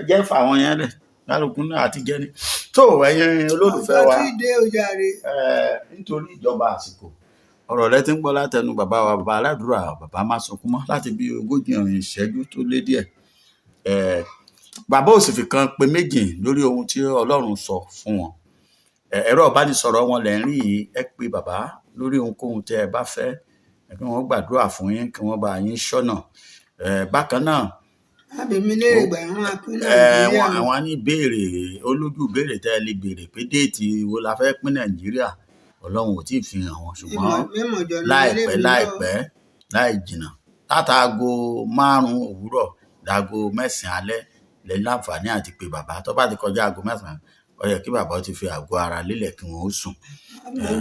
jẹ́ fà wọ́n yẹn lẹ̀ kálukú náà àti jẹ́ ni. tó ẹ̀yin olólùfẹ́ wa ọ̀gá tí dé ojàre. nítorí ìjọba àsìkò ọ̀rọ̀ rẹ ti ń gbọ́ látẹnu bàbá wa bàbá aládùúrà bàbá má sunkún mọ́ láti bí 40 ìṣẹ́jú tó lé díẹ̀. bàbá ò sì fi kan pé méjì lórí ohun tí Ọlọ́run sọ fún wọn. ẹ̀rọ ìbánisọ̀rọ̀ wọn lẹ́ ń rí yìí ẹ pé bàbá lórí ohunkóhun tẹ́ ẹ bá fẹ́ kí wọ́n gbàdúrà fún yín kí wọ́n bá yín ṣọ́nà. bákan náà àbẹ̀mí lè gbà wọn pín Nàìjíríà. àwọn ní béèrè olójú béèrè tẹ́ ẹ lè béèrè pé déètì wo la fẹ́ pín Nàìjíríà Ọlọ́run ò tí ì fi hàn wọn ṣùgbọ́n láìpẹ́ láì jìnnà látàgò 5 òwúrọ̀ dágò 9 alẹ́ lẹ́yìn láǹfààní àti pé bàbá tó bá ti kọjá aago 9 ó yẹ kí bàbá ti fi àgọ́ ara lélẹ̀ kí wọ́n ó sùn.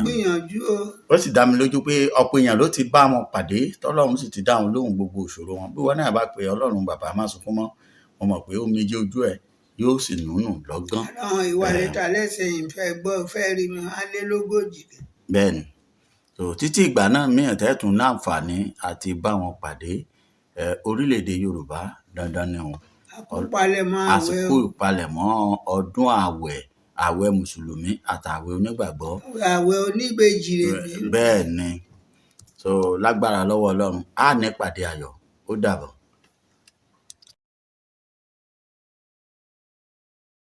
gbìyànjú o. ó sì dá mi lójú pé ọ̀pọ̀ èèyàn ló ti bá wọn pàdé tọ́lọ́run sì ti dá wọn lóhùn gbogbo ìṣòro wọn bí wọn náà bá pe Ọlọ́run bàbá má sunkún mọ́ wọn mọ̀ pé omijé ojú ẹ̀ yóò sì nùnù lọ́gán. àwọn ìwà lẹ́tà lẹ́sẹ̀ yìí fẹ́ rí mi alélógójì. bẹ́ẹ̀ni tó títí ìgbà náà mìíràn tẹ́tùn láǹfààní àti bá wọn pàdé orílẹ̀-èdè Yorùbá dandan ni wọn. àsìkò ìpalẹ̀mọ́ ọdún àwẹ̀ mùsùlùmí àtàwẹ̀ onígbàgbọ́. àwẹ̀ oníbejì rẹ̀ ni. bẹ́ẹ̀ ni so lágbára lọ́wọ́ Ọlọ́run á ní pàdé ayọ̀ ó dàbọ̀.